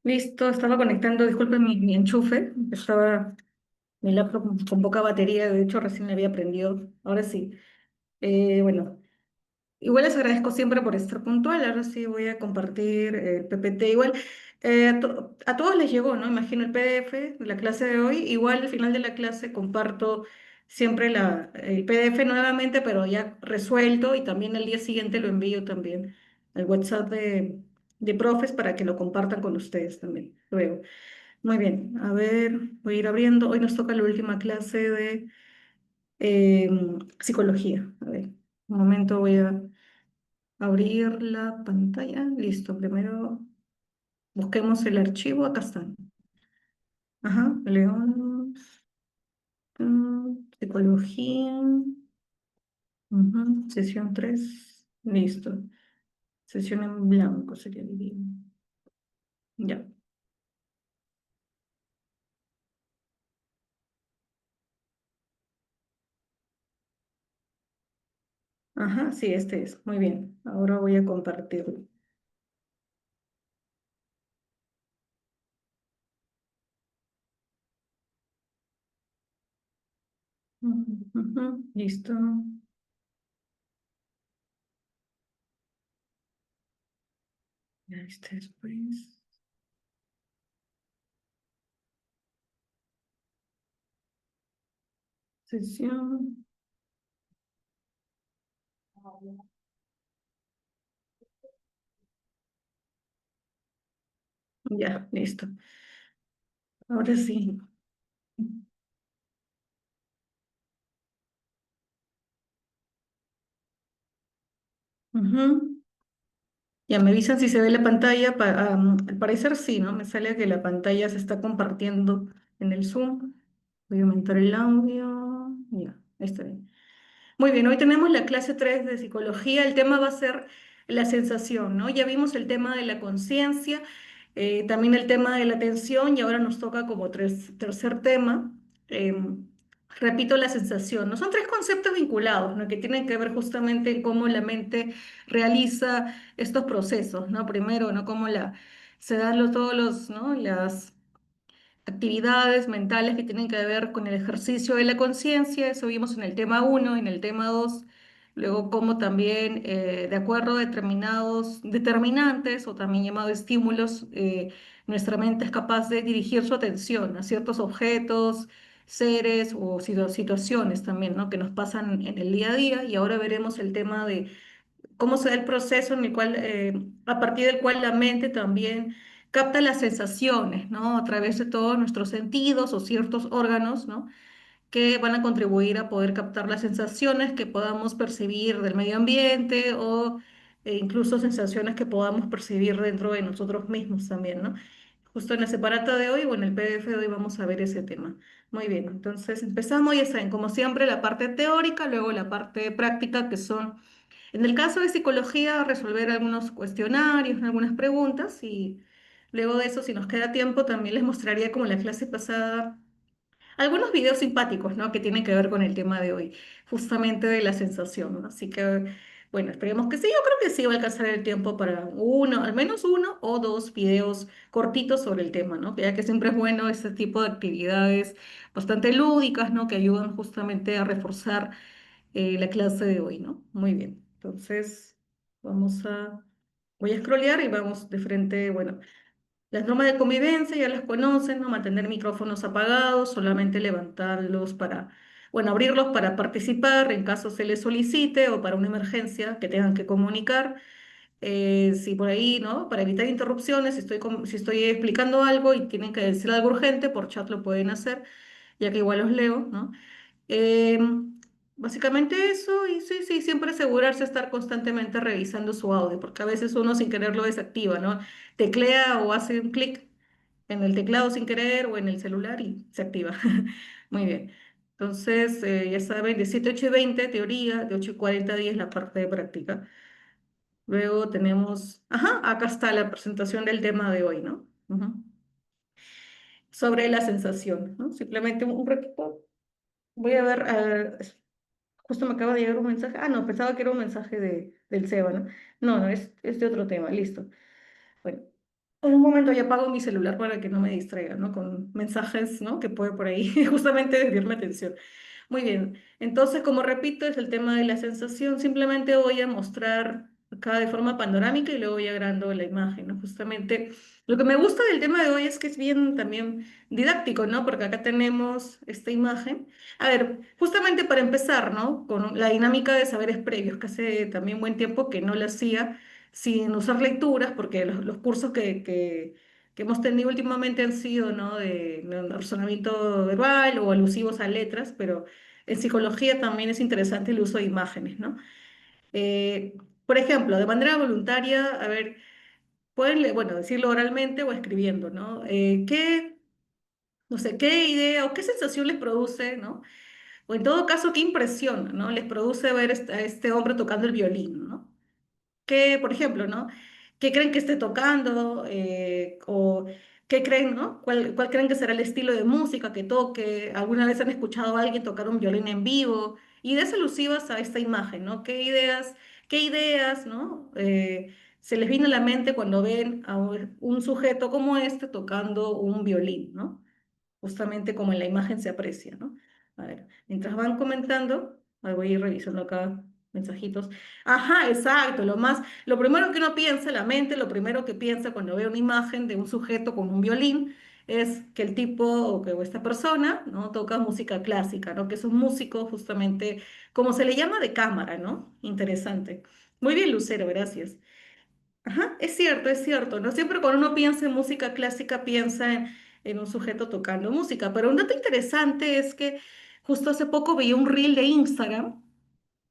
Listo, estaba conectando, disculpen mi enchufe, estaba mi laptop con poca batería, de hecho recién le había prendido, ahora sí. Bueno, igual les agradezco siempre por estar puntual, ahora sí voy a compartir el PPT, igual a todos les llegó, ¿no? Imagino el PDF de la clase de hoy, igual al final de la clase comparto siempre el PDF nuevamente, pero ya resuelto y también al día siguiente lo envío también al WhatsApp de profes para que lo compartan con ustedes también luego. Muy bien, a ver, voy a ir abriendo. Hoy nos toca la última clase de eh, psicología. A ver, un momento voy a abrir la pantalla. Listo, primero busquemos el archivo. Acá está. Ajá, León, psicología, sesión 3. Listo. Sesión en blanco sería, diría. Ya. Ajá, sí, este es. Muy bien. Ahora voy a compartirlo. Ujú, listo. Ya está después. Sesión. Ya, listo. Ahora sí. Ujú. Ya me avisan si se ve la pantalla. Al parecer sí, ¿no? Me sale que la pantalla se está compartiendo en el Zoom. Voy a aumentar el audio. Ya, ahí está bien. Muy bien, hoy tenemos la clase 3 de psicología. El tema va a ser la sensación, ¿no? Ya vimos el tema de la conciencia, también el tema de la atención y ahora nos toca como tercer tema. eh, repito, la sensación, ¿no? Son tres conceptos vinculados, ¿no? Que tienen que ver justamente en cómo la mente realiza estos procesos, ¿no? Primero, ¿no? Cómo se dan todos los, ¿no? Las actividades mentales que tienen que ver con el ejercicio de la conciencia, eso vimos en el tema uno, en el tema 2, luego cómo también, de acuerdo a determinados determinantes o también llamados estímulos, nuestra mente es capaz de dirigir su atención a ciertos objetos, seres o situaciones también, ¿no? Que nos pasan en el día a día y ahora veremos el tema de cómo se da el proceso en el cual, a partir del cual la mente también capta las sensaciones, ¿no? A través de todos nuestros sentidos o ciertos órganos, ¿no? Que van a contribuir a poder captar las sensaciones que podamos percibir del medio ambiente o incluso sensaciones que podamos percibir dentro de nosotros mismos también, ¿no? Justo en la separata de hoy o en el PDF de hoy vamos a ver ese tema. Muy bien, entonces empezamos, ya saben, como siempre, la parte teórica, luego la parte práctica, que son en el caso de psicología, resolver algunos cuestionarios, algunas preguntas y luego de eso, si nos queda tiempo, también les mostraría como en la clase pasada algunos videos simpáticos, ¿no? Que tienen que ver con el tema de hoy, justamente de la sensación, ¿no? Así que, bueno, esperemos que sí. Yo creo que sí va a alcanzar el tiempo para uno, al menos uno o dos videos cortitos sobre el tema, ¿no? Ya que siempre es bueno este tipo de actividades bastante lúdicas, ¿no? Que ayudan justamente a reforzar la clase de hoy, ¿no? Muy bien. Entonces, vamos a, voy a scrollear y vamos de frente, bueno, las normas de convivencia ya las conocen, ¿no? Mantener micrófonos apagados, solamente levantarlos para, bueno, abrirlos para participar en caso se les solicite o para una emergencia que tengan que comunicar. Si por ahí, ¿no? Para evitar interrupciones, si estoy explicando algo y tienen que decir algo urgente, por chat lo pueden hacer, ya que igual los leo, ¿no? Eh, básicamente eso, y sí, sí, siempre asegurarse de estar constantemente revisando su audio, porque a veces uno sin querer lo desactiva, ¿no? Teclea o hace un clic en el teclado sin querer o en el celular y se activa. Muy bien. Entonces, ya saben, de 7, 8 y 20 teoría, de 8 y 40 10 la parte de práctica. Luego tenemos, ajá, acá está la presentación del tema de hoy, ¿no? Ujú. Sobre la sensación, ¿no? Simplemente un ratito. Voy a ver, justo me acaba de llegar un mensaje. Ah, no, pensaba que era un mensaje del Seba, ¿no? No, no, es de otro tema. Listo. Bueno. En un momento ya apago mi celular para que no me distraiga, ¿no? Con mensajes, ¿no? Que puede por ahí justamente desviarme atención. Muy bien. Entonces, como repito, es el tema de la sensación. Simplemente voy a mostrar acá de forma panorámica y luego voy agrandando la imagen, ¿no? Justamente lo que me gusta del tema de hoy es que es bien también didáctico, ¿no? Porque acá tenemos esta imagen. A ver, justamente para empezar, ¿no? Con la dinámica de saberes previos, que hace también buen tiempo que no la hacía sin usar lecturas, porque los cursos que hemos tenido últimamente han sido, ¿no? De razonamiento verbal o alusivos a letras, pero en psicología también es interesante el uso de imágenes, ¿no? Eh, por ejemplo, de manera voluntaria, a ver, pueden, bueno, decirlo oralmente o escribiendo, ¿no? No sé, qué idea o qué sensación les produce, ¿no? O en todo caso, qué impresión, ¿no? Les produce ver a este hombre tocando el violín, ¿no? ¿Qué, por ejemplo, ¿no? ¿Qué creen que esté tocando? ¿O qué creen, ¿no? ¿Cuál creen que será el estilo de música que toque? ¿Alguna vez han escuchado a alguien tocar un violín en vivo? Ideas alusivas a esta imagen, ¿no? Qué ideas, ¿no? Se les viene a la mente cuando ven a un sujeto como este tocando un violín, ¿no? Justamente como en la imagen se aprecia, ¿no? A ver, mientras van comentando, ahí voy a ir revisando acá mensajitos. Ajá, exacto, lo primero que uno piensa, la mente, lo primero que piensa cuando ve una imagen de un sujeto con un violín es que el tipo o esta persona, ¿no? Toca música clásica, ¿no? Que es un músico justamente, como se le llama, de cámara, ¿no? Interesante. Muy bien, Lucero, gracias. Ajá, es cierto, ¿no? Siempre cuando uno piensa en música clásica piensa en un sujeto tocando música, pero un dato interesante es que justo hace poco veía un reel de Instagram,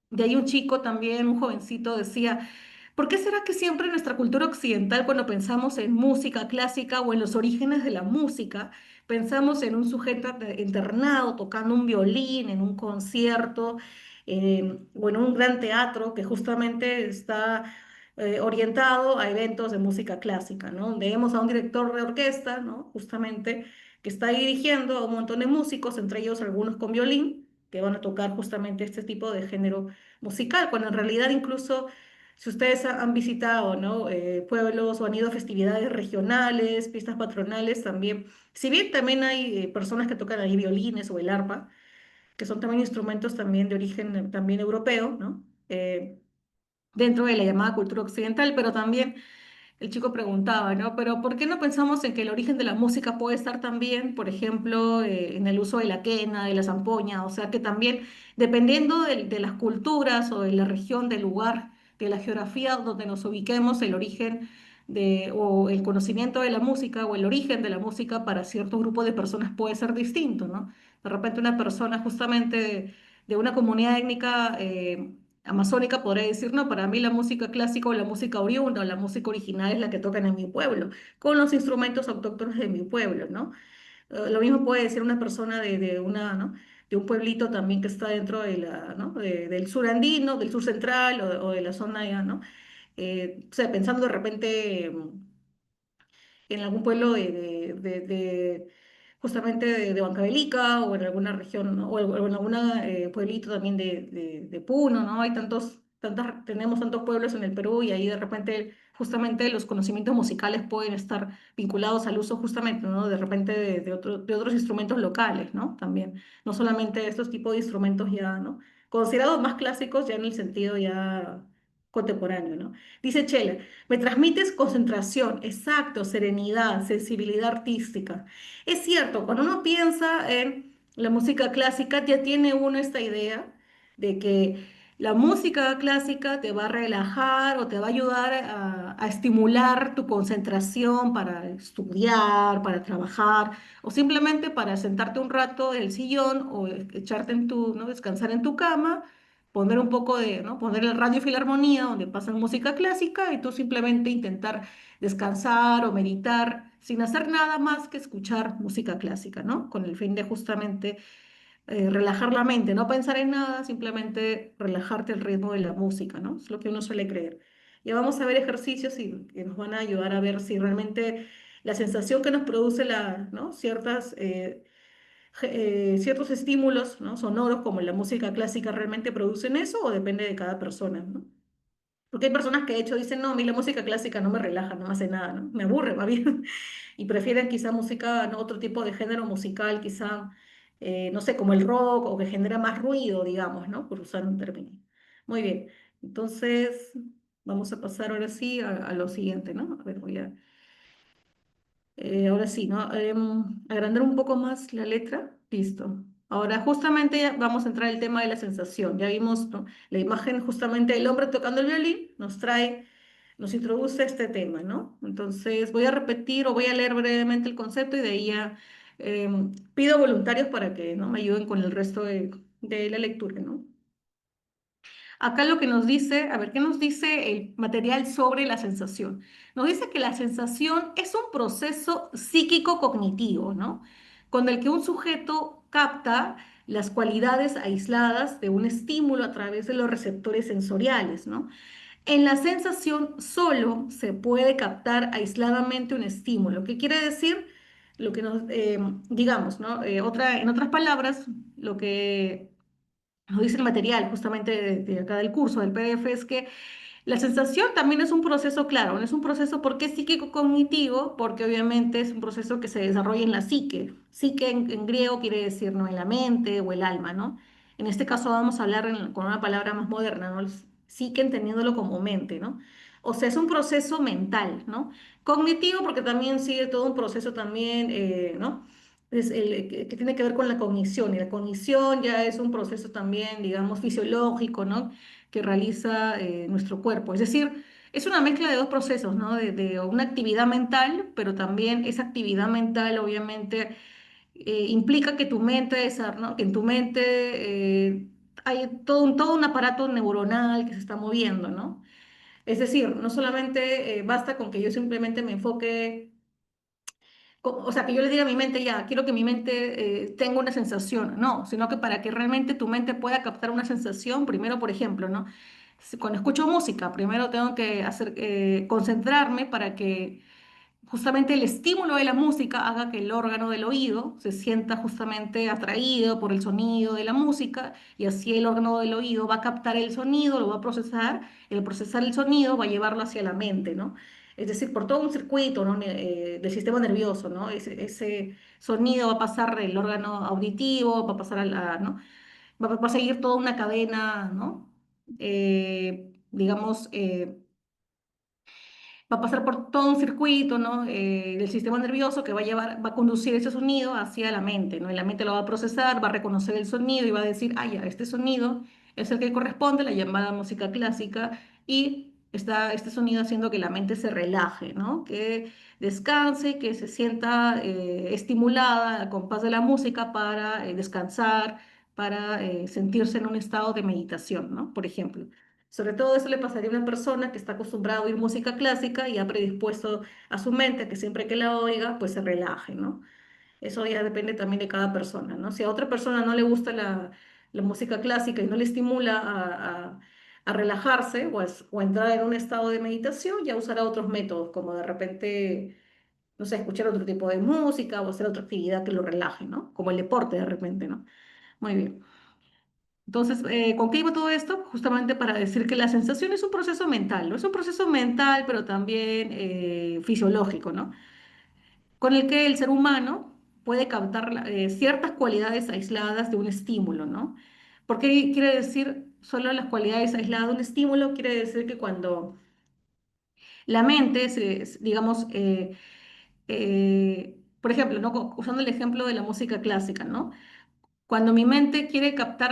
de ahí un chico también, un jovencito, decía, ¿por qué será que siempre en nuestra cultura occidental, cuando pensamos en música clásica o en los orígenes de la música, pensamos en un sujeto internado tocando un violín en un concierto o en un gran teatro que justamente está orientado a eventos de música clásica, ¿no? Donde vemos a un director de orquesta, ¿no? Justamente que está dirigiendo a un montón de músicos, entre ellos algunos con violín, que van a tocar justamente este tipo de género musical, cuando en realidad incluso si ustedes han visitado, ¿no? Pueblos o han ido a festividades regionales, fiestas patronales también, si bien también hay personas que tocan ahí violines o el arpa, que son también instrumentos también de origen también europeo, ¿no? Dentro de la llamada cultura occidental, pero también el chico preguntaba, ¿no? Pero ¿por qué no pensamos en que el origen de la música puede estar también, por ejemplo, en el uso de la quena, de la zampoña? O sea, que también, dependiendo de las culturas o de la región, del lugar, de la geografía donde nos ubiquemos, el origen o el conocimiento de la música o el origen de la música para cierto grupo de personas puede ser distinto, ¿no? De repente una persona justamente de una comunidad étnica amazónica podría decir, no, para mí la música clásica o la música oriunda o la música original es la que tocan en mi pueblo, con los instrumentos autóctonos de mi pueblo, ¿no? Lo mismo puede decir una persona ¿no? de un pueblito también que está dentro de ¿no? Del sur andino, del sur central o de la zona ya, ¿no? O sea, pensando de repente en algún pueblo justamente de Huancavelica o en alguna región, ¿no? O en alguna pueblito también de Puno, ¿no? Tenemos tantos pueblos en el Perú y ahí de repente justamente los conocimientos musicales pueden estar vinculados al uso justamente, ¿no? De repente de otros instrumentos locales, ¿no? También, no solamente estos tipos de instrumentos ya, ¿no? Considerados más clásicos ya en el sentido ya contemporáneo, ¿no? Dice Chela. Me transmites concentración, exacto, serenidad, sensibilidad artística. Es cierto, cuando uno piensa en la música clásica, ya tiene uno esta idea de que la música clásica te va a relajar o te va a ayudar a estimular tu concentración para estudiar, para trabajar o simplemente para sentarte un rato en el sillón o echarte ¿no? Descansar en tu cama, poner un poco ¿no? Poner el radio filarmonía donde pasan música clásica y tú simplemente intentar descansar o meditar sin hacer nada más que escuchar música clásica, ¿no? Con el fin de justamente relajar la mente, no pensar en nada, simplemente relajarte el ritmo de la música, ¿no? Es lo que uno suele creer. Y vamos a ver ejercicios que nos van a ayudar a ver si realmente la sensación que nos produce ¿no? Ciertos estímulos, ¿no? Sonoros como la música clásica realmente producen eso o depende de cada persona, ¿no? Porque hay personas que de hecho dicen, no, a mí la música clásica no me relaja, no me hace nada, ¿no? Me aburre, más bien. Y prefieren quizá música, ¿no? Otro tipo de género musical, quizá, no sé, como el rock o que genera más ruido, digamos, ¿no? Por usar un término. Muy bien. Entonces, vamos a pasar ahora sí a lo siguiente, ¿no? A ver, ahora sí, ¿no? Agrandar un poco más la letra. Listo. Ahora justamente ya vamos a entrar el tema de la sensación. Ya vimos, ¿no? La imagen justamente del hombre tocando el violín nos introduce este tema, ¿no? Entonces voy a repetir o voy a leer brevemente el concepto y de ahí ya pido voluntarios para que, ¿no? Me ayuden con el resto de la lectura, ¿no? Acá lo que nos dice, a ver, ¿qué nos dice el material sobre la sensación? Nos dice que la sensación es un proceso psíquico cognitivo, ¿no? Con el que un sujeto capta las cualidades aisladas de un estímulo a través de los receptores sensoriales, ¿no? En la sensación solo se puede captar aisladamente un estímulo. ¿Qué quiere decir? Lo que nos, digamos, ¿no? En otras palabras, lo que nos dice el material justamente de acá del curso, del PDF, es que la sensación también es un proceso, claro, no es un proceso porque es psíquico-cognitivo, porque obviamente es un proceso que se desarrolla en la psique. Psique en griego quiere decir, ¿no? En la mente o el alma, ¿no? En este caso vamos a hablar con una palabra más moderna, ¿no? Psique entendiéndolo como mente, ¿no? O sea, es un proceso mental, ¿no? Cognitivo porque también sigue todo un proceso también, ¿no? Que tiene que ver con la cognición, y la cognición ya es un proceso también, digamos, fisiológico, ¿no? Que realiza nuestro cuerpo. Es decir, es una mezcla de dos procesos, ¿no? De una actividad mental, pero también esa actividad mental obviamente implica que tu mente, ¿no? Que en tu mente hay todo un aparato neuronal que se está moviendo, ¿no? Es decir, no solamente basta con que yo simplemente me enfoque o sea, que yo le diga a mi mente, ya, quiero que mi mente tenga una sensación, no, sino que para que realmente tu mente pueda captar una sensación, primero, por ejemplo, ¿no? Cuando escucho música, primero tengo que concentrarme para que justamente el estímulo de la música haga que el órgano del oído se sienta justamente atraído por el sonido de la música y así el órgano del oído va a captar el sonido, lo va a procesar, y al procesar el sonido va a llevarlo hacia la mente, ¿no? Es decir, por todo un circuito, ¿no? Del sistema nervioso, ¿no? Ese sonido va a pasar del órgano auditivo, va a pasar ¿no? Va a seguir toda una cadena, ¿no? Digamos, va a pasar por todo un circuito, ¿no? Del sistema nervioso que va a conducir ese sonido hacia la mente, ¿no? Y la mente lo va a procesar, va a reconocer el sonido y va a decir, ah, ya, este sonido es el que corresponde a la llamada música clásica y está este sonido haciendo que la mente se relaje, ¿no? Que descanse, que se sienta estimulada al compás de la música para descansar, para sentirse en un estado de meditación, ¿no? Por ejemplo. Sobre todo eso le pasaría a una persona que está acostumbrada a oír música clásica y ha predispuesto a su mente que siempre que la oiga, pues se relaje, ¿no? Eso ya depende también de cada persona, ¿no? Si a otra persona no le gusta la música clásica y no le estimula a relajarse o a entrar en un estado de meditación, ya usará otros métodos, como de repente, no sé, escuchar otro tipo de música o hacer otra actividad que lo relaje, ¿no? Como el deporte de repente, ¿no? Muy bien. Entonces, ¿con qué iba todo esto? Justamente para decir que la sensación es un proceso mental, ¿no? Es un proceso mental, pero también fisiológico, ¿no? Con el que el ser humano puede captar ciertas cualidades aisladas de un estímulo, ¿no? ¿Por qué quiere decir solo las cualidades aisladas de un estímulo? Quiere decir que cuando la mente, digamos, por ejemplo, ¿no? Usando el ejemplo de la música clásica, ¿no? Cuando mi mente quiere captar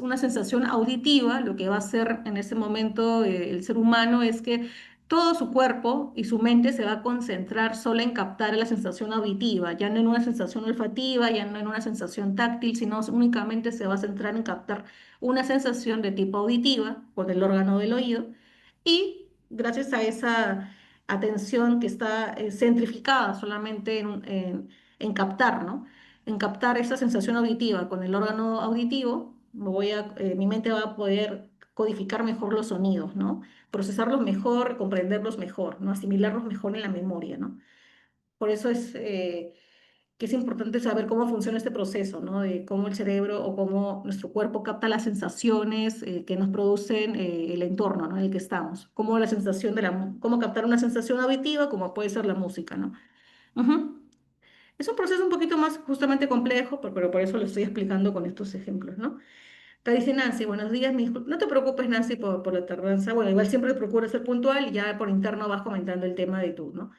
una sensación auditiva, lo que va a hacer en ese momento el ser humano es que todo su cuerpo y su mente se va a concentrar solo en captar la sensación auditiva, ya no en una sensación olfativa, ya no en una sensación táctil, sino únicamente se va a centrar en captar una sensación de tipo auditiva por el órgano del oído y gracias a esa atención que está centrificada solamente en captar, ¿no? En captar esa sensación auditiva con el órgano auditivo, mi mente va a poder codificar mejor los sonidos, ¿no? Procesarlos mejor, comprenderlos mejor, ¿no? Asimilarlos mejor en la memoria, ¿no? Por eso es que es importante saber cómo funciona este proceso, ¿no? De cómo el cerebro o cómo nuestro cuerpo capta las sensaciones que nos producen el entorno, ¿no? En el que estamos. Cómo la sensación de cómo captar una sensación auditiva, como puede ser la música, ¿no? Ujú. Es un proceso un poquito más justamente complejo, pero por eso lo estoy explicando con estos ejemplos, ¿no? Acá dice Nancy, buenos días, no te preocupes, Nancy, por la tardanza. Bueno, igual siempre procura ser puntual y ya por interno vas comentando el tema de tú, ¿no?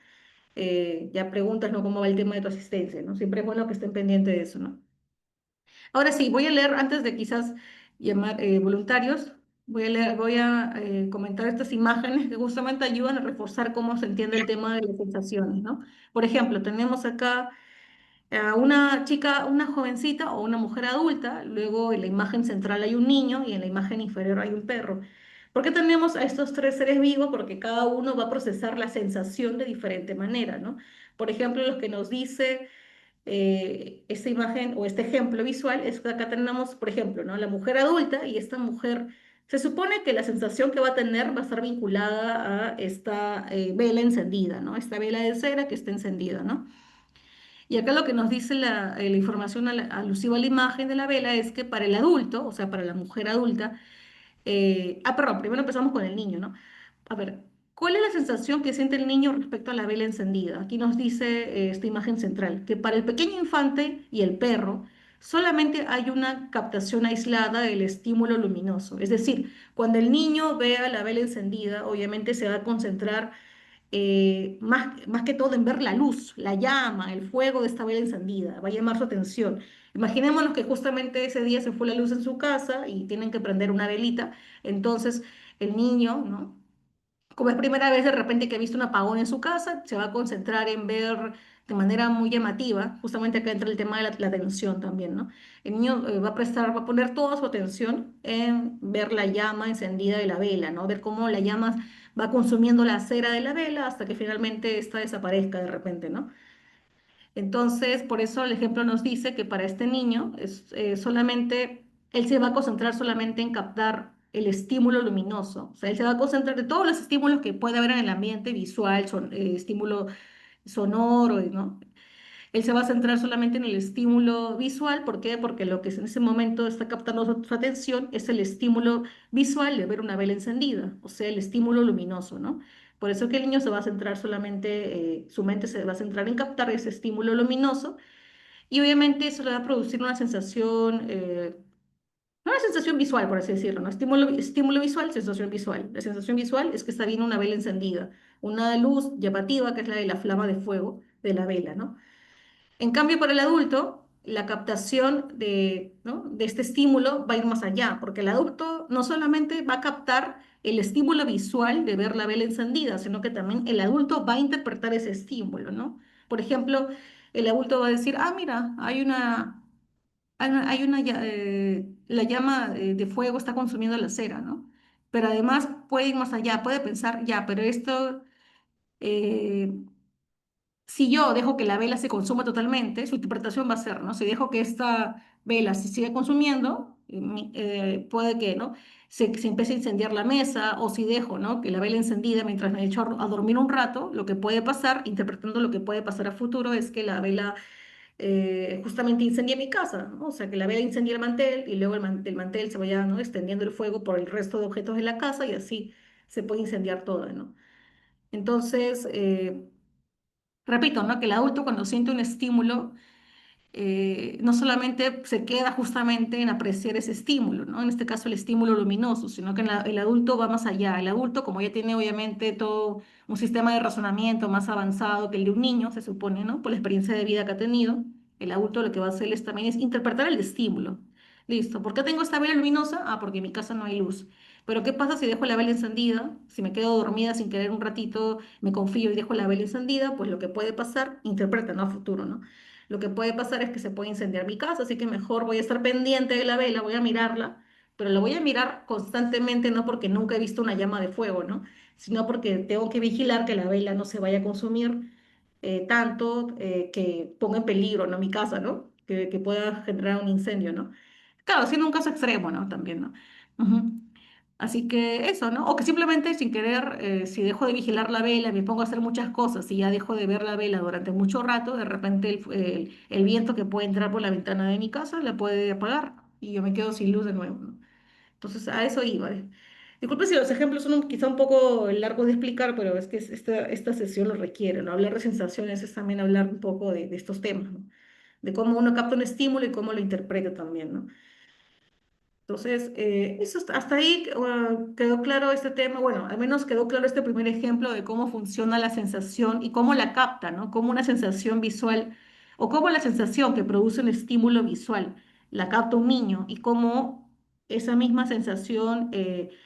Ya preguntas, ¿no? ¿Cómo va el tema de tu asistencia, ¿no? Siempre es bueno que estén pendientes de eso, ¿no? Ahora sí, voy a leer antes de quizás llamar voluntarios, voy a comentar estas imágenes que justamente ayudan a reforzar cómo se entiende el tema de las sensaciones, ¿no? Por ejemplo, tenemos acá a una chica, una jovencita o una mujer adulta, luego en la imagen central hay un niño y en la imagen inferior hay un perro. ¿Por qué tenemos a estos tres seres vivos? Porque cada uno va a procesar la sensación de diferente manera, ¿no? Por ejemplo, lo que nos dice esta imagen o este ejemplo visual es que acá tenemos, por ejemplo, ¿no? La mujer adulta y esta mujer, se supone que la sensación que va a tener va a estar vinculada a esta vela encendida, ¿no? Esta vela de cera que está encendida, ¿no? Y acá lo que nos dice la información alusiva a la imagen de la vela es que para el adulto, o sea, para la mujer adulta, perdón, primero empezamos con el niño, ¿no? A ver, ¿cuál es la sensación que siente el niño respecto a la vela encendida? Aquí nos dice esta imagen central, que para el pequeño infante y el perro, solamente hay una captación aislada del estímulo luminoso. Es decir, cuando el niño vea la vela encendida, obviamente se va a concentrar más que todo en ver la luz, la llama, el fuego de esta vela encendida, va a llamar su atención. Imaginémonos que justamente ese día se fue la luz en su casa y tienen que prender una velita, entonces el niño, ¿no? Como es primera vez de repente que ha visto un apagón en su casa, se va a concentrar en ver de manera muy llamativa, justamente acá entra el tema de la atención también, ¿no? El niño va a poner toda su atención en ver la llama encendida de la vela, ¿no? Ver cómo la llama va consumiendo la cera de la vela hasta que finalmente esta desaparezca de repente, ¿no? Entonces, por eso el ejemplo nos dice que para este niño solamente, él se va a concentrar solamente en captar el estímulo luminoso. O sea, él se va a concentrar de todos los estímulos que puede haber en el ambiente visual, estímulo sonoro, ¿no? Él se va a centrar solamente en el estímulo visual. ¿Por qué? Porque lo que en ese momento está captando su atención es el estímulo visual de ver una vela encendida, o sea, el estímulo luminoso, ¿no? Por eso que el niño se va a centrar solamente, su mente se va a centrar en captar ese estímulo luminoso y obviamente eso le va a producir una sensación visual, por así decirlo, ¿no? Estímulo visual, sensación visual. La sensación visual es que está viendo una vela encendida, una luz llamativa que es la de la flama de fuego de la vela, ¿no? En cambio, para el adulto, la captación ¿no? de este estímulo va a ir más allá, porque el adulto no solamente va a captar el estímulo visual de ver la vela encendida, sino que también el adulto va a interpretar ese estímulo, ¿no? Por ejemplo, el adulto va a decir, ah, mira, la llama de fuego está consumiendo la cera, ¿no? Pero además puede ir más allá, puede pensar, ya, pero esto... eh, si yo dejo que la vela se consuma totalmente, su interpretación va a ser, ¿no? Si dejo que esta vela se siga consumiendo, puede que, ¿no? Se empiece a incendiar la mesa, o si dejo, ¿no? Que la vela encendida mientras me echo a dormir un rato, lo que puede pasar, interpretando lo que puede pasar a futuro, es que la vela justamente incendie mi casa, ¿no? O sea, que la vela incendie el mantel y luego del mantel se vaya, ¿no? Extendiendo el fuego por el resto de objetos de la casa y así se puede incendiar toda, ¿no? Entonces, repito, ¿no? Que el adulto cuando siente un estímulo no solamente se queda justamente en apreciar ese estímulo, ¿no? En este caso el estímulo luminoso, sino que el adulto va más allá. El adulto, como ya tiene obviamente todo un sistema de razonamiento más avanzado que el de un niño, se supone, ¿no? Por la experiencia de vida que ha tenido, el adulto lo que va a hacer también es interpretar el estímulo. Listo. ¿Por qué tengo esta vela luminosa? Ah, porque en mi casa no hay luz. Pero ¿qué pasa si dejo la vela encendida? Si me quedo dormida sin querer un ratito, me confío y dejo la vela encendida, pues lo que puede pasar, interpreta, ¿no? A futuro, ¿no? Lo que puede pasar es que se puede incendiar mi casa, así que mejor voy a estar pendiente de la vela, voy a mirarla, pero la voy a mirar constantemente, no porque nunca he visto una llama de fuego, ¿no? Sino porque tengo que vigilar que la vela no se vaya a consumir tanto que ponga en peligro, ¿no? Mi casa, ¿no? Que pueda generar un incendio, ¿no? Claro, siendo un caso extremo, ¿no? También, ¿no? Ujú. Así que eso, ¿no? O que simplemente sin querer, si dejo de vigilar la vela, me pongo a hacer muchas cosas y ya dejo de ver la vela durante mucho rato, de repente el viento que puede entrar por la ventana de mi casa la puede apagar y yo me quedo sin luz de nuevo, ¿no? Entonces, a eso iba. Disculpe si los ejemplos son quizá un poco largos de explicar, pero es que esta sesión lo requiere, ¿no? Hablar de sensaciones es también hablar un poco de estos temas, ¿no? De cómo uno capta un estímulo y cómo lo interpreta también, ¿no? Entonces, eso hasta ahí quedó claro este tema. Bueno, al menos quedó claro este primer ejemplo de cómo funciona la sensación y cómo la capta, ¿no? Cómo una sensación visual o cómo la sensación que produce un estímulo visual la capta un niño y cómo esa misma sensación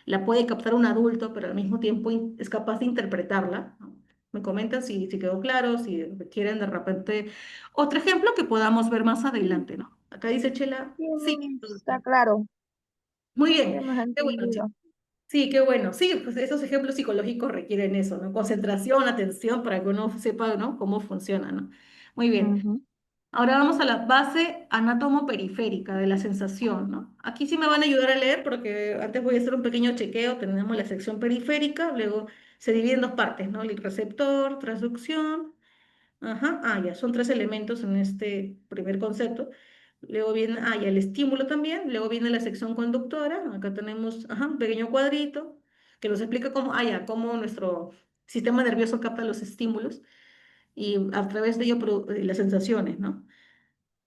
la puede captar un adulto, pero al mismo tiempo es capaz de interpretarla, ¿no? Me comentan si quedó claro, si quieren de repente otro ejemplo que podamos ver más Sí, adelante, ¿no? Acá dice Chela, sí, sí. está claro, Muy sí bien, hemos qué bueno, entendido. sí, qué bueno. Sí, pues esos ejemplos psicológicos requieren eso, ¿no? Concentración, atención, para que uno sepa, ¿no? Cómo funciona, ¿no? Muy bien. Ujú. Ahora vamos a la base anátomo-periférica de la sensación, ¿no? Aquí sí me van a ayudar a leer porque antes voy a hacer un pequeño chequeo. Tenemos la sección periférica, luego se divide en dos partes, ¿no? El receptor, transducción. Ajá, ya, son tres elementos en este primer concepto. Luego viene, ya, el estímulo también. Luego viene la sección conductora. Acá tenemos, un pequeño cuadrito que nos explica cómo, ya, cómo nuestro sistema nervioso capta los estímulos y a través de ello las sensaciones, ¿no?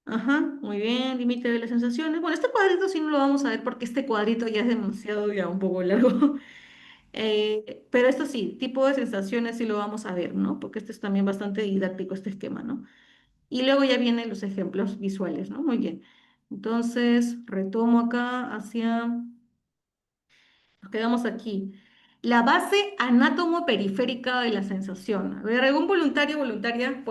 Ajá, muy bien, límite de las sensaciones. Bueno, este cuadrito sí no lo vamos a ver porque este cuadrito ya es demasiado, ya un poco largo. Pero esto sí, tipo de sensaciones sí lo vamos a ver, ¿no? Porque este es también bastante didáctico, este esquema, ¿no? Y luego ya vienen los ejemplos visuales, ¿no? Muy bien. Entonces, retomo acá nos quedamos aquí. La base anátomo-periférica de la sensación. A ver, algún voluntario o voluntaria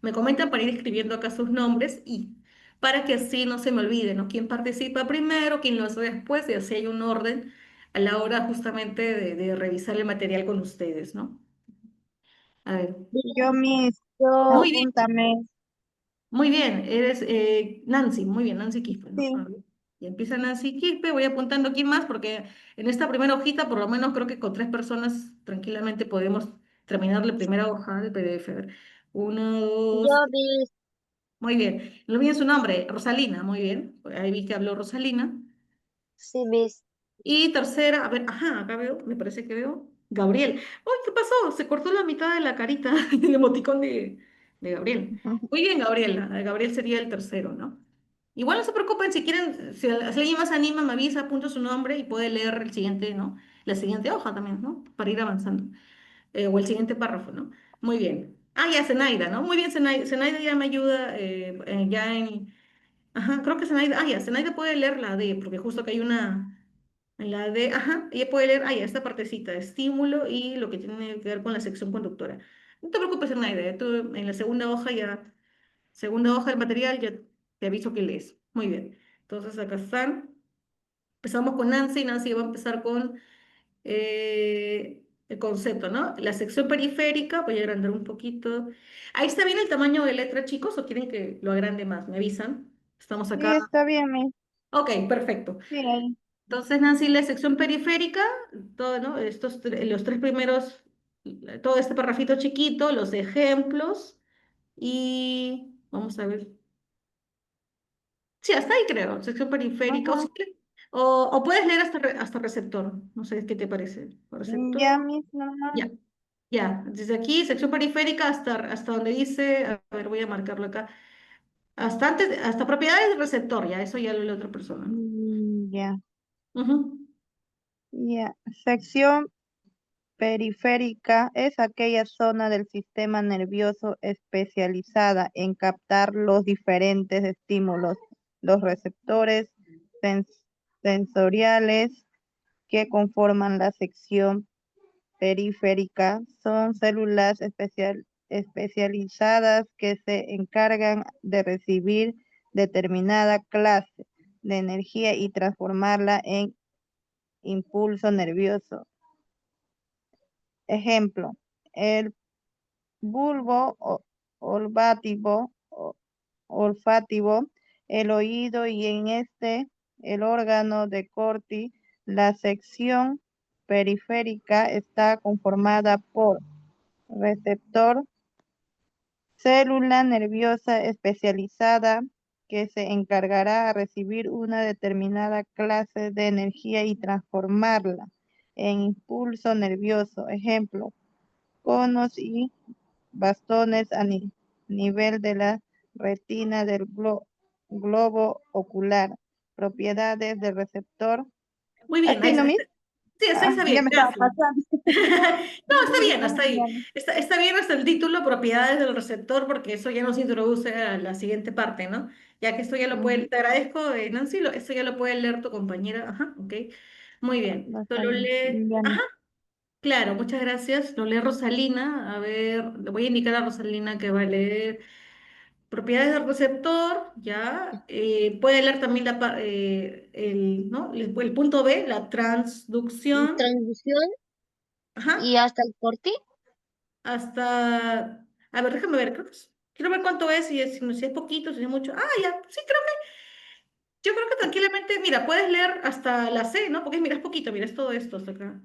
me comentan para ir escribiendo acá sus nombres y para que así no se me olvide, ¿no? Quién participa primero, quién lo hace después y así hay un orden a la hora justamente de revisar el material con ustedes, ¿no? A ver. Y yo, yo, Muy bien. apúntame. Muy bien, eres Nancy, muy bien, Nancy Quispe, ¿no? A Sí. ver, y empieza Nancy Quispe, voy apuntando aquí más porque en esta primera hojita, por lo menos creo que con tres personas tranquilamente podemos terminar la primera hoja del PDF. A ver, uno, Yo, dos, Miss. muy bien. Lo bien su nombre, Rosalina, muy bien. Ahí vi que habló Rosalina. Sí, Miss. Y tercera, a ver, acá veo, me parece que veo, Gabriel. ¡Uy, qué pasó! Se cortó la mitad de la carita del emoticón de Gabriel. Muy bien, Gabriela. Gabriel sería el tercero, ¿no? Igual no se preocupen, si quieren, si alguien más se anima, me avisa, apunto su nombre y puede leer el siguiente, ¿no? La siguiente hoja también, ¿no? Para ir avanzando. O el siguiente párrafo, ¿no? Muy bien. Ya, Zenaida, ¿no? Muy bien, Zenaida. Zenaida ya me ayuda ya en... Ajá, creo que Zenaida, ya, Zenaida puede leer la D, porque justo que hay una... La de, ella puede leer, ya, esta partecita, estímulo y lo que tiene que ver con la sección conductora. No te preocupes, Zenaida, tú en la segunda hoja del material ya te aviso que lees. Muy bien. Entonces acá están. Empezamos con Nancy. Nancy va a empezar con el concepto, ¿no? La sección periférica, voy a agrandar un poquito. Ahí está bien el tamaño de letra, chicos, o quieren que lo agrande más, me avisan. Estamos Sí, acá. está bien, Miss. Ok, perfecto. Sí, ahí. Entonces, Nancy, la sección periférica, todo, ¿no? Los tres primeros, todo este parrafito chiquito, los ejemplos, y vamos a ver. Sí, hasta ahí creo, sección periférica, o, Ajá. si quieres- o puedes leer hasta receptor, no sé qué te parece. Ya, Receptor, Miss, nomás. ya, ya, desde aquí, sección periférica hasta donde dice, a ver, voy a marcarlo acá, hasta propiedades del receptor, ya, eso ya lo lee otra persona, ¿no? Ya, Ujú. ya. Sección periférica es aquella zona del sistema nervioso especializada en captar los diferentes estímulos, los receptores sens- sensoriales que conforman la sección periférica son células especializadas que se encargan de recibir determinada clase de energía y transformarla en impulso nervioso. Ejemplo, el bulbo olfativo, olfativo, el oído y en este el órgano de Corti La sección periférica está conformada por receptor, célula nerviosa especializada que se encargará a recibir una determinada clase de energía y transformarla en impulso nervioso. Ejemplo, conos y bastones a nivel de la retina del globo ocular. Propiedades del receptor. Muy bien, ahí Así, ¿no, está. Miss? Sí, está Ya bien, me estaba gracias. pasando. No, está bien, hasta ahí. Ya, Está bien hasta el título, propiedades del receptor, porque eso ya nos introduce a la siguiente parte, ¿no? Ya que esto ya lo puede, ujú, te agradezco, Nancy, esto ya lo puede leer tu compañera. Ajá, ok. Muy bien. no está Solo bien. lee. Ya, Ajá, Miss. claro, muchas gracias. Lo lee Rosalina. A ver, le voy a indicar a Rosalina que va a leer propiedades del receptor, ya. Puede leer también ¿no? El punto B, la transducción. Transducción Ajá. y hasta el corte. Hasta, a ver, déjame ver, quiero ver cuánto es, si es poquito, si es mucho. Ah, ya, sí, yo creo que tranquilamente, mira, puedes leer hasta la C, ¿no? Porque mira, es poquito, mira, es todo esto hasta acá.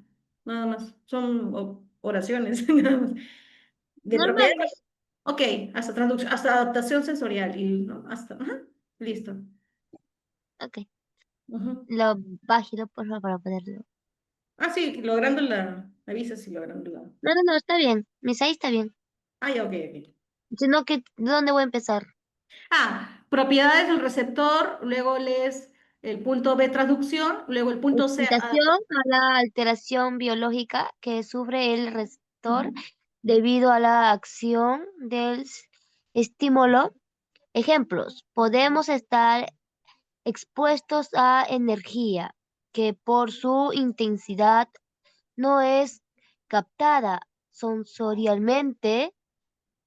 Nada más, son oraciones, nada más. De Normal, propiedades, pues. ok, hasta traducción, hasta adaptación sensorial, y, ¿no? Hasta, ajá, listo. Ok. Ujú. Lo bájalo, por favor, para poderlo. Ah, sí, logrando la visa, sí, logrando la. No, no, no, está bien. Mis ahí está bien. Ah, ya, ok, ok. Sino que, ¿dónde voy a empezar? Propiedades del receptor, luego lees el punto B, traducción, luego el punto C, Explicación a la alteración biológica que sufre el receptor ujú, debido a la acción del estímulo. Ejemplos, podemos estar expuestos a energía que por su intensidad no es captada sensorialmente.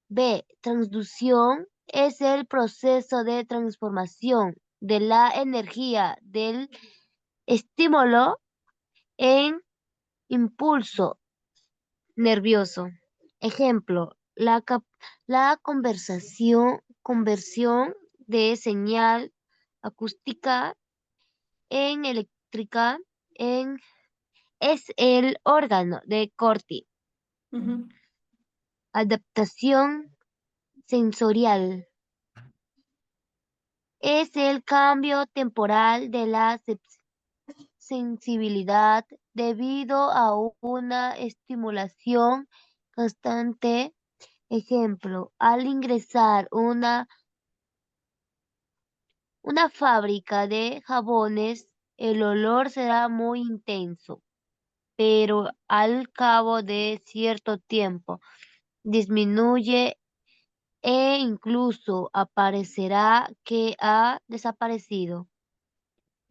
B. Transducción es el proceso de transformación de la energía del estímulo en impulso nervioso. Ejemplo, la conversión de señal acústica en eléctrica en, es el órgano de Corti. ujú. Adaptación sensorial es el cambio temporal de la sensibilidad debido a una estimulación constante. Ejemplo, al ingresar una fábrica de jabones, el olor será muy intenso, pero al cabo de cierto tiempo disminuye e incluso aparecerá que ha desaparecido.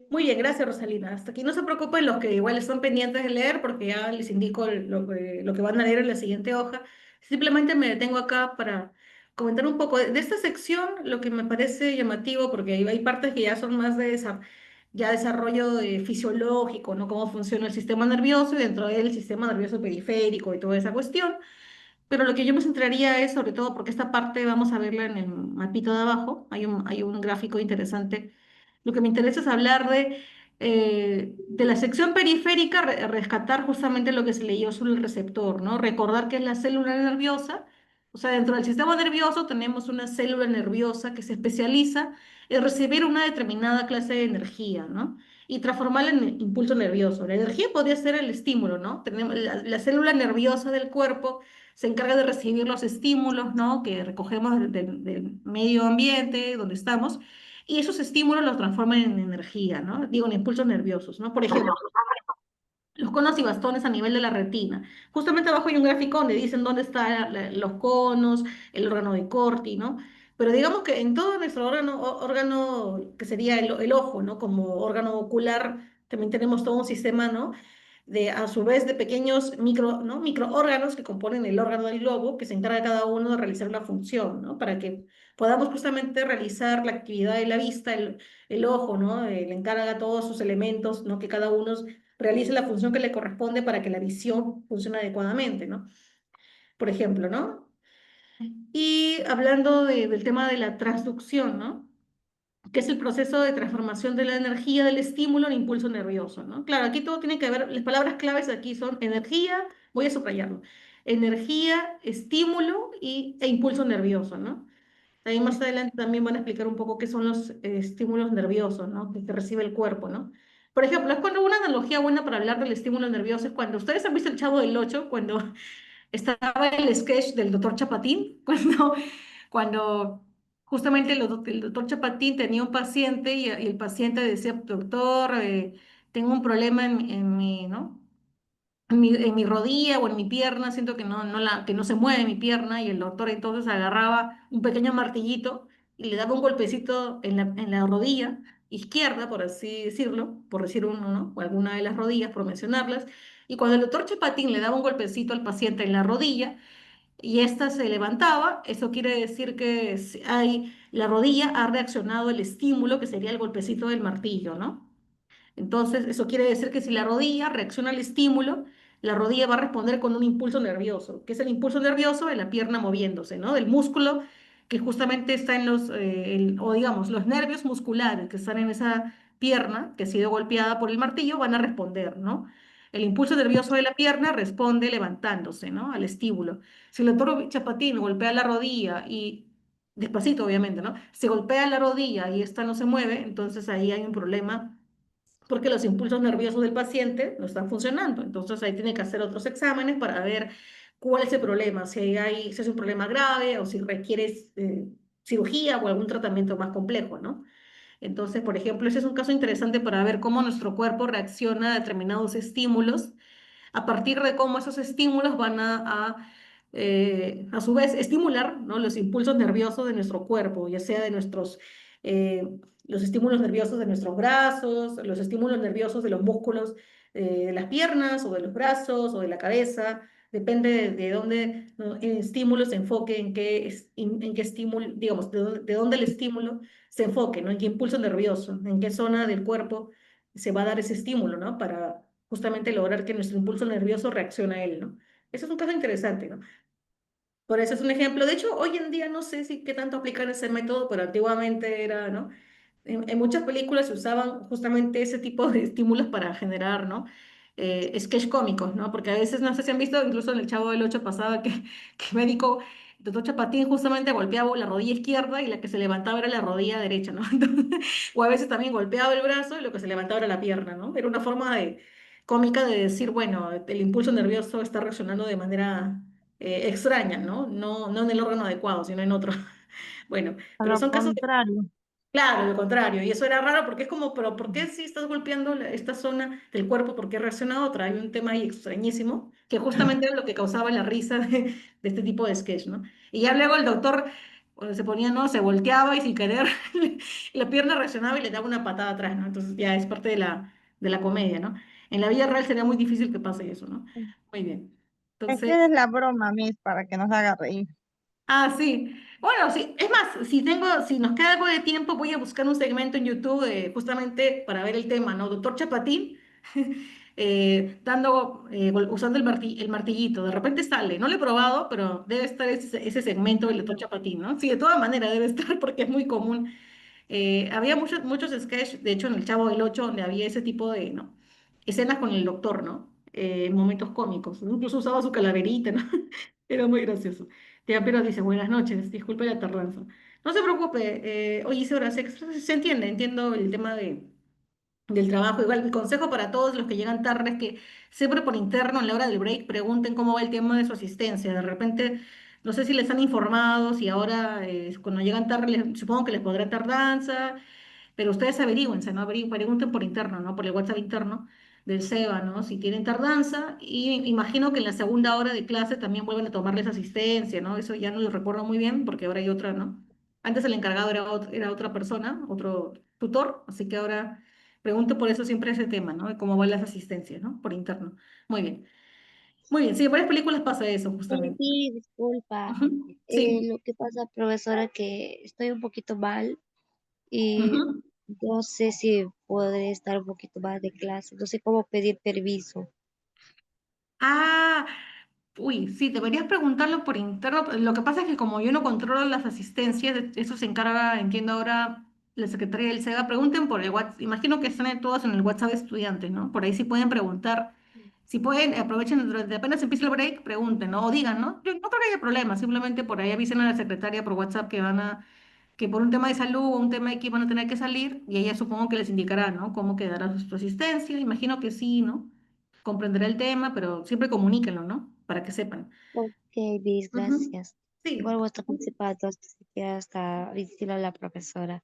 Muy bien, gracias Rosalina. Hasta aquí no se preocupen los que igual están pendientes de leer porque ya les indico lo que van a leer en la siguiente hoja. Simplemente me detengo acá para comentar un poco de esta sección, lo que me parece llamativo, porque hay partes que ya son más de ya desarrollo fisiológico, ¿no? Cómo funciona el sistema nervioso y dentro del sistema nervioso periférico y toda esa cuestión. Pero lo que yo me centraría es sobre todo porque esta parte vamos a verla en el mapito de abajo. Hay un gráfico interesante. Lo que me interesa es hablar de la sección periférica, rescatar justamente lo que se leyó sobre el receptor, ¿no? Recordar que es la célula nerviosa. O sea, dentro del sistema nervioso tenemos una célula nerviosa que se especializa en recibir una determinada clase de energía, ¿no? Y transformarla en impulso nervioso. La energía podría ser el estímulo, ¿no? Tenemos la célula nerviosa del cuerpo se encarga de recibir los estímulos, ¿no? Que recogemos del medio ambiente donde estamos y esos estímulos los transforman en energía, ¿no? Digo, en impulsos nerviosos, ¿no? Por ejemplo, los conos y bastones a nivel de la retina. Justamente abajo hay un gráfico donde dicen dónde están los conos, el órgano de Corti, ¿no? Pero digamos que en todo nuestro órgano que sería el ojo, ¿no? Como órgano ocular, también tenemos todo un sistema, ¿no? A su vez, de pequeños ¿no? Microórganos que componen el órgano del globo, que se encarga cada uno de realizar una función, ¿no? Para que podamos justamente realizar la actividad de la vista, el ojo, ¿no? Le encarga todos sus elementos, ¿no? Que cada uno realice la función que le corresponde para que la visión funcione adecuadamente, ¿no? Por ejemplo, ¿no? Y hablando del tema de la transducción, ¿no? que es el proceso de transformación de la energía del estímulo en impulso nervioso, ¿no? Claro, aquí todo tiene que ver, las palabras claves aquí son energía, voy a subrayarlo, energía, estímulo e impulso nervioso, ¿no? Ahí más adelante también van a explicar un poco qué son los estímulos nerviosos, ¿no? Que recibe el cuerpo, ¿no? Por ejemplo, es cuando una analogía buena para hablar del estímulo nervioso es cuando ustedes han visto el Chavo del Ocho, cuando estaba el sketch del doctor Chapatín, cuando justamente el doctor Chapatín tenía un paciente y el paciente decía, doctor, tengo un problema en mi, ¿no? En mi rodilla o en mi pierna, siento que que no se mueve mi pierna y el doctor entonces agarraba un pequeño martillito y le daba un golpecito en la rodilla izquierda, por así decirlo, por decir uno, ¿no? O alguna de las rodillas, por mencionarlas. Y cuando el doctor Chapatín le daba un golpecito al paciente en la rodilla y ésta se levantaba, eso quiere decir que la rodilla ha reaccionado al estímulo que sería el golpecito del martillo, ¿no? Entonces, eso quiere decir que si la rodilla reacciona al estímulo, la rodilla va a responder con un impulso nervioso, que es el impulso nervioso de la pierna moviéndose, ¿no? Del músculo que justamente está en o digamos, los nervios musculares que están en esa pierna que ha sido golpeada por el martillo van a responder, ¿no? El impulso nervioso de la pierna responde levantándose, ¿no? Al estímulo. Si el doctor Chapatín golpea la rodilla y, despacito obviamente, ¿no? Se golpea la rodilla y esta no se mueve, entonces ahí hay un problema porque los impulsos nerviosos del paciente no están funcionando. Entonces ahí tiene que hacer otros exámenes para ver cuál es el problema, si es un problema grave o si requiere cirugía o algún tratamiento más complejo, ¿no? Entonces, por ejemplo, ese es un caso interesante para ver cómo nuestro cuerpo reacciona a determinados estímulos a partir de cómo esos estímulos van a su vez, estimular, ¿no? Los impulsos nerviosos de nuestro cuerpo, ya sea eh, los estímulos nerviosos de nuestros brazos, los estímulos nerviosos de los músculos de las piernas o de los brazos o de la cabeza. Depende de dónde, ¿no? El estímulo se enfoque, en qué estímulo, digamos, de dónde el estímulo se enfoque, ¿no? En qué impulso nervioso, en qué zona del cuerpo se va a dar ese estímulo, ¿no? Para justamente lograr que nuestro impulso nervioso reaccione a él, ¿no? Eso es un caso interesante, ¿no? Por eso es un ejemplo. De hecho, hoy en día no sé si qué tanto aplicar ese método, pero antiguamente era, ¿no? En muchas películas se usaban justamente ese tipo de estímulos para generar, ¿no? Sketch cómicos, ¿no? Porque a veces, no sé si han visto, incluso en el Chavo del Ocho pasaba que médico, el doctor Chapatín justamente golpeaba la rodilla izquierda y la que se levantaba era la rodilla derecha, ¿no? O a veces también golpeaba el brazo y lo que se levantaba era la pierna, ¿no? Era una forma cómica de decir, bueno, el impulso nervioso está reaccionando de manera extraña, ¿no? No en el órgano adecuado, sino en otro. Bueno, A pero lo son casos. contrario. Claro, lo contrario. Y eso era raro porque es como, pero ¿por qué si estás golpeando esta zona del cuerpo? ¿Por qué reacciona a otra? Hay un tema ahí extrañísimo que justamente era lo que causaba la risa de este tipo de sketch, ¿no? Y ya luego el doctor, cuando se ponía, ¿no? Se volteaba y sin querer la pierna reaccionaba y le daba una patada atrás, ¿no? Entonces ya es parte de la comedia, ¿no? En la vida real sería muy difícil que pase eso, ¿no? Muy bien. Es Entonces, que es la broma, Miss, para que nos haga reír. ah, sí. Bueno, sí. Es más, si nos queda algo de tiempo, voy a buscar un segmento en YouTube justamente para ver el tema, ¿no? Doctor Chapatín usando el martillito. De repente sale. No lo he probado, pero debe estar ese segmento del doctor Chapatín, ¿no? Sí, de todas maneras debe estar porque es muy común. Había muchos sketches, de hecho, en El Chavo del Ocho, donde había ese tipo de, ¿no? Escenas con el doctor, ¿no? Momentos cómicos. Incluso usaba su calaverita, ¿no? Era muy gracioso. Tía Pero dice, buenas noches, disculpe la tardanza. No se preocupe, hoy hice horas extras, se entiende, entiendo el tema del trabajo. Igual, mi consejo para todos los que llegan tarde es que siempre por interno, en la hora del break, pregunten cómo va el tema de su asistencia. De repente, no sé si les han informado, si ahora, cuando llegan tarde, supongo que les podrá tardanza, pero ustedes averigüense, ¿no? Pregunten por interno, ¿no? Por el WhatsApp interno del SEBA, ¿no? Si tienen tardanza. Y imagino que en la segunda hora de clase también vuelven a tomarles asistencia, ¿no? Eso ya no lo recuerdo muy bien porque ahora hay otra, ¿no? Antes el encargado era otra persona, otro tutor, así que ahora pregunto por eso siempre ese tema, ¿no? De cómo van las asistencias, ¿no? Por interno. Muy bien. Muy bien. Sí, en varias películas pasa eso, justamente. Sí, disculpa. Ujú. Sí. Lo que pasa, profesora, que estoy un poquito mal y Ujú. no sé si podré estar un poquito más de clase. No sé cómo pedir permiso. Ah, uy, sí, deberías preguntarlo por interno. Lo que pasa es que como yo no controlo las asistencias, eso se encarga, entiendo ahora, la secretaria del SEGA, pregunten por el WhatsApp. Imagino que están todos en el WhatsApp de estudiantes, ¿no? Por ahí sí pueden preguntar. Si pueden, aprovechen durante apenas empiece el break, pregunten, ¿no? O digan, ¿no? Yo no creo que haya problema, simplemente por ahí avisen a la secretaria por WhatsApp que por un tema de salud o un tema X van a tener que salir y ella supongo que les indicará, ¿no? Cómo quedará su asistencia. Imagino que sí, ¿no? Comprenderá el tema, pero siempre comuníquenlo, ¿no? Para que sepan. Ok, Bis, Ujú. gracias. Sí. Igual voy a estar participando, así que hasta decirle a la profesora.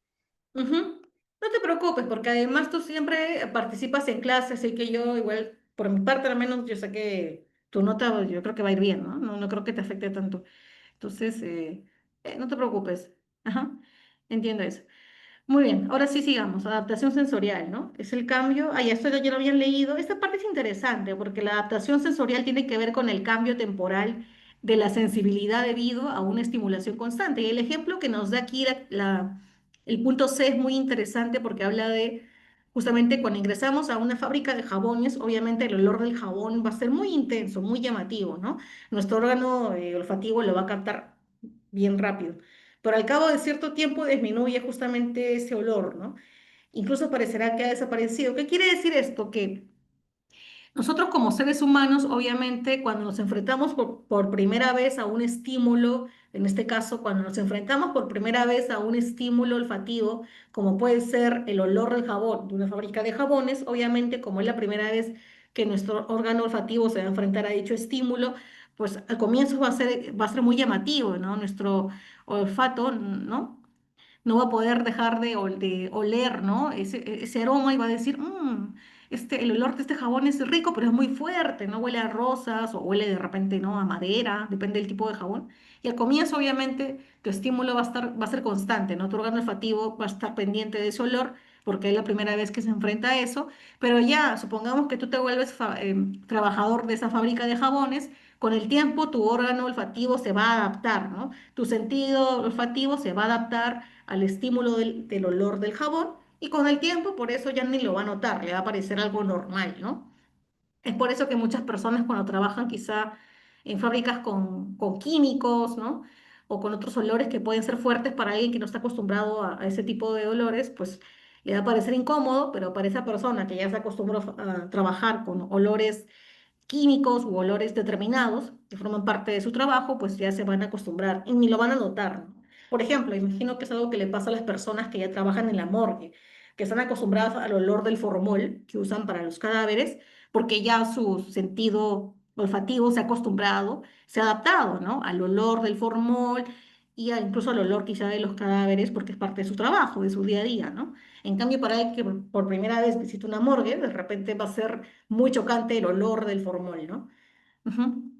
Ujú. No te preocupes, porque además tú siempre participas en clases, así que yo igual, por mi parte al menos, yo sé que tu nota yo creo que va a ir bien, ¿no? No creo que te afecte tanto. Entonces, no te preocupes. Ajá. Entiendo eso. Muy bien, ahora sí sigamos. Adaptación sensorial, ¿no? Es el cambio. Ah, ya esto ya lo habían leído. Esta parte es interesante porque la adaptación sensorial tiene que ver con el cambio temporal de la sensibilidad debido a una estimulación constante. Y el ejemplo que nos da aquí el punto C es muy interesante porque habla de justamente cuando ingresamos a una fábrica de jabones, obviamente el olor del jabón va a ser muy intenso, muy llamativo, ¿no? Nuestro órgano olfativo lo va a captar bien rápido, pero al cabo de cierto tiempo disminuye justamente ese olor, ¿no? Incluso parecerá que ha desaparecido. ¿Qué quiere decir esto? Que nosotros como seres humanos, obviamente, cuando nos enfrentamos por primera vez a un estímulo, en este caso, cuando nos enfrentamos por primera vez a un estímulo olfativo, como puede ser el olor del jabón de una fábrica de jabones, obviamente, como es la primera vez que nuestro órgano olfativo se va a enfrentar a dicho estímulo, pues al comienzo va a ser muy llamativo, ¿no? Nuestro olfato, ¿no? No va a poder dejar de oler, ¿no? Ese aroma y va a decir, el olor de este jabón es rico, pero es muy fuerte, ¿no? Huele a rosas o huele de repente, ¿no? A madera, depende del tipo de jabón. Y al comienzo, obviamente, tu estímulo va a ser constante, ¿no? Tu órgano olfativo va a estar pendiente de ese olor porque es la primera vez que se enfrenta a eso, pero ya, supongamos que tú te vuelves trabajador de esa fábrica de jabones, con el tiempo tu órgano olfativo se va a adaptar, ¿no? Tu sentido olfativo se va a adaptar al estímulo del olor del jabón y con el tiempo por eso ya ni lo va a notar, le va a parecer algo normal, ¿no? Es por eso que muchas personas cuando trabajan quizá en fábricas con químicos, ¿no? O con otros olores que pueden ser fuertes para alguien que no está acostumbrado a ese tipo de olores, pues le va a parecer incómodo, pero para esa persona que ya se acostumbró a trabajar con olores químicos u olores determinados que forman parte de su trabajo, pues ya se van a acostumbrar y ni lo van a notar, ¿no? Por ejemplo, imagino que es algo que le pasa a las personas que ya trabajan en la morgue, que están acostumbradas al olor del formol que usan para los cadáveres, porque ya su sentido olfativo se ha acostumbrado, se ha adaptado, ¿no? Al olor del formol y incluso al olor quizá de los cadáveres, porque es parte de su trabajo, de su día a día, ¿no? En cambio, para alguien que por primera vez visita una morgue, de repente va a ser muy chocante el olor del formol, ¿no? Ujú.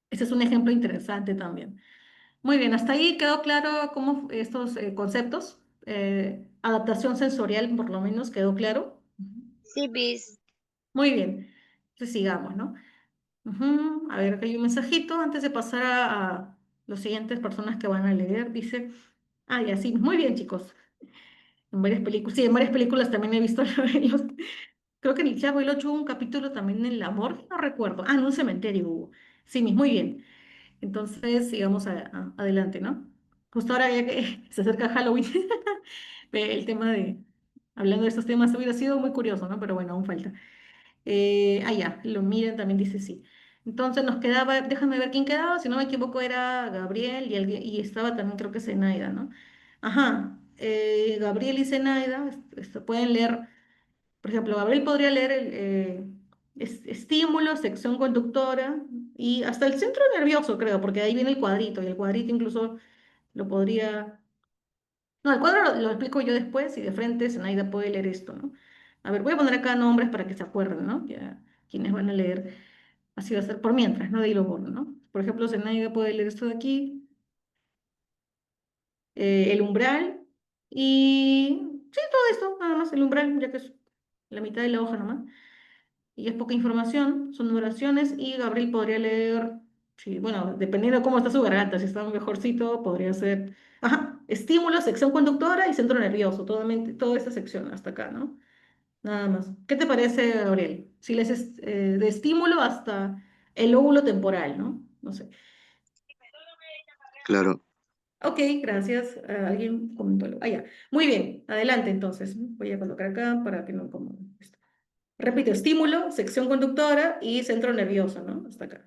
Ese es un ejemplo interesante también. Muy bien, hasta ahí quedó claro cómo estos conceptos. Adaptación sensorial, por lo menos, quedó claro. Ujú. Sí, Bis. Muy bien, entonces sigamos, ¿no? Ujú. A ver, acá hay un mensajito antes de pasar a las siguientes personas que van a leer. Dice, ah, ya, sí, muy bien, chicos. En varias películas, sí, en varias películas también he visto los, creo que en el Chavo el 8 hubo un capítulo también en el amor, no recuerdo. Ah, en un cementerio hubo. Sí, muy bien. Entonces, sigamos adelante, ¿no? Justo ahora ya que se acerca Halloween, el tema hablando de estos temas hubiera sido muy curioso, ¿no? Pero bueno, aún falta. Ya, lo miren, también dice sí. Entonces nos quedaba, déjame ver quién quedaba, si no me equivoco era Gabriel y estaba también creo que Zenaida, ¿no? Ajá, Gabriel y Zenaida, pueden leer. Por ejemplo, Gabriel podría leer estímulo, sección conductora y hasta el centro nervioso, creo, porque ahí viene el cuadrito y el cuadrito incluso lo podría... No, el cuadro lo explico yo después y de frente Zenaida puede leer esto, ¿no? A ver, voy a poner acá nombres para que se acuerden, ¿no? Ya, quienes van a leer. Así va a ser por mientras, no de hilo gordo, ¿no? Por ejemplo, Zenaida puede leer esto de aquí, el umbral y... Sí, todo esto, nada más, el umbral, ya que es la mitad de la hoja nomás. Y es poca información, son oraciones y Gabriel podría leer, sí, bueno, dependiendo de cómo está su garganta, si está mejorcito, podría ser, ajá, estímulo, sección conductora y centro nervioso, toda esta sección hasta acá, ¿no? Nada más. ¿Qué te parece, Gabriel? Si lees de estímulo hasta el lóbulo temporal, ¿no? No sé. Claro. Ok, gracias. Alguien comentó algo. Ah, ya. Muy bien, adelante entonces. Voy a colocar acá para que no como esto. Repito, estímulo, sección conductora y centro nervioso, ¿no? Hasta acá.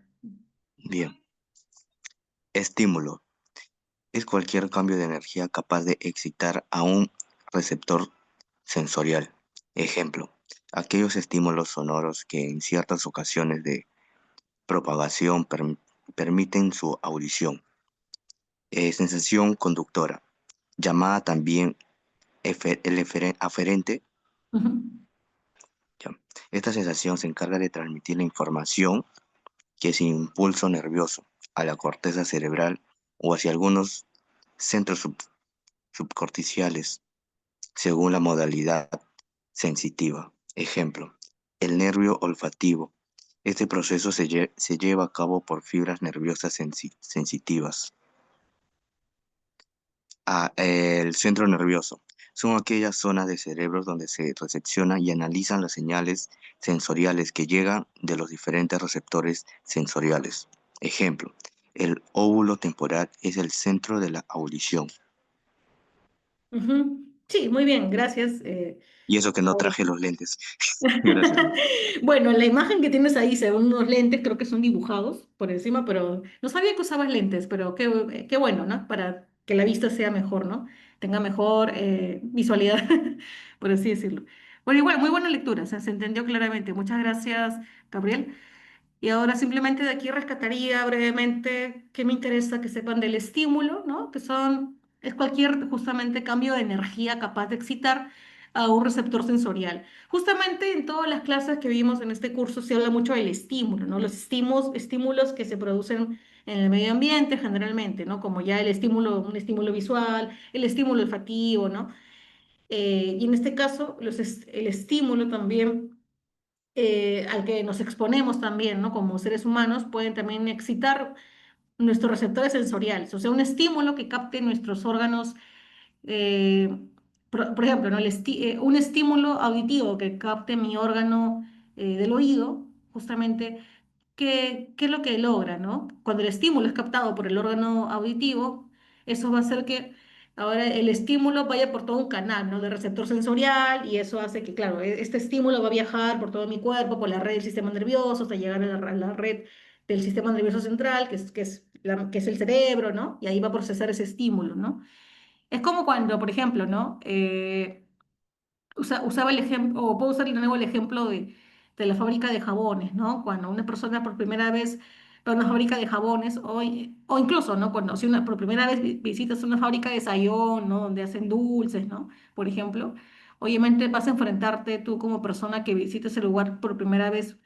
Bien. Estímulo. Es cualquier cambio de energía capaz de excitar a un receptor sensorial. Ejemplo, aquellos estímulos sonoros que en ciertas ocasiones de propagación permiten su audición. Sensación conductora, llamada también aferente. Ujú. Ya. Esta sensación se encarga de transmitir la información que es impulso nervioso a la corteza cerebral o hacia algunos centros subcorticales, según la modalidad sensitiva. Ejemplo, el nervio olfativo. Este proceso se lleva a cabo por fibras nerviosas sensitivas. El centro nervioso. Son aquellas zonas de cerebros donde se recepciona y analizan las señales sensoriales que llegan de los diferentes receptores sensoriales. Ejemplo, el óvulo temporal es el centro de la audición. Ujú. Sí, muy bien, gracias. Y eso que no Ahora. traje los lentes. Gracias. Bueno, la imagen que tienes ahí se ven unos lentes, creo que son dibujados por encima, pero no sabía que usabas lentes, pero qué bueno, ¿no? Para que la vista sea mejor, ¿no? Tenga mejor visualidad, por así decirlo. Bueno, igual, muy buena lectura, se entendió claramente. Muchas gracias, Gabriel. Y ahora simplemente de aquí rescataría brevemente qué me interesa que sepan del estímulo, ¿no? Es cualquier justamente cambio de energía capaz de excitar a un receptor sensorial. Justamente en todas las clases que vimos en este curso se habla mucho del estímulo, ¿no? Los estímulos que se producen en el medio ambiente generalmente, ¿no? Como ya un estímulo visual, el estímulo olfativo, ¿no? Y en este caso, el estímulo también al que nos exponemos también, ¿no? Como seres humanos, pueden también excitar nuestros receptores sensoriales, o sea, un estímulo que capte nuestros órganos, eh, por ejemplo, ¿no? Un estímulo auditivo que capte mi órgano del oído, justamente. ¿Qué es lo que logra, ¿no? Cuando el estímulo es captado por el órgano auditivo, eso va a hacer que ahora el estímulo vaya por todo un canal, ¿no? De receptor sensorial y eso hace que, claro, este estímulo va a viajar por todo mi cuerpo, por la red del sistema nervioso, hasta llegar a la red del sistema nervioso central, que es el cerebro, ¿no? Y ahí va a procesar ese estímulo, ¿no? Es como cuando, por ejemplo, ¿no? Usaba el ejemplo, o puedo usar de nuevo el ejemplo de la fábrica de jabones, ¿no? Cuando una persona por primera vez va a una fábrica de jabones, o incluso, ¿no? Cuando si por primera vez visitas una fábrica de sayón, ¿no? Donde hacen dulces, ¿no? Por ejemplo, obviamente vas a enfrentarte tú como persona que visites el lugar por primera vez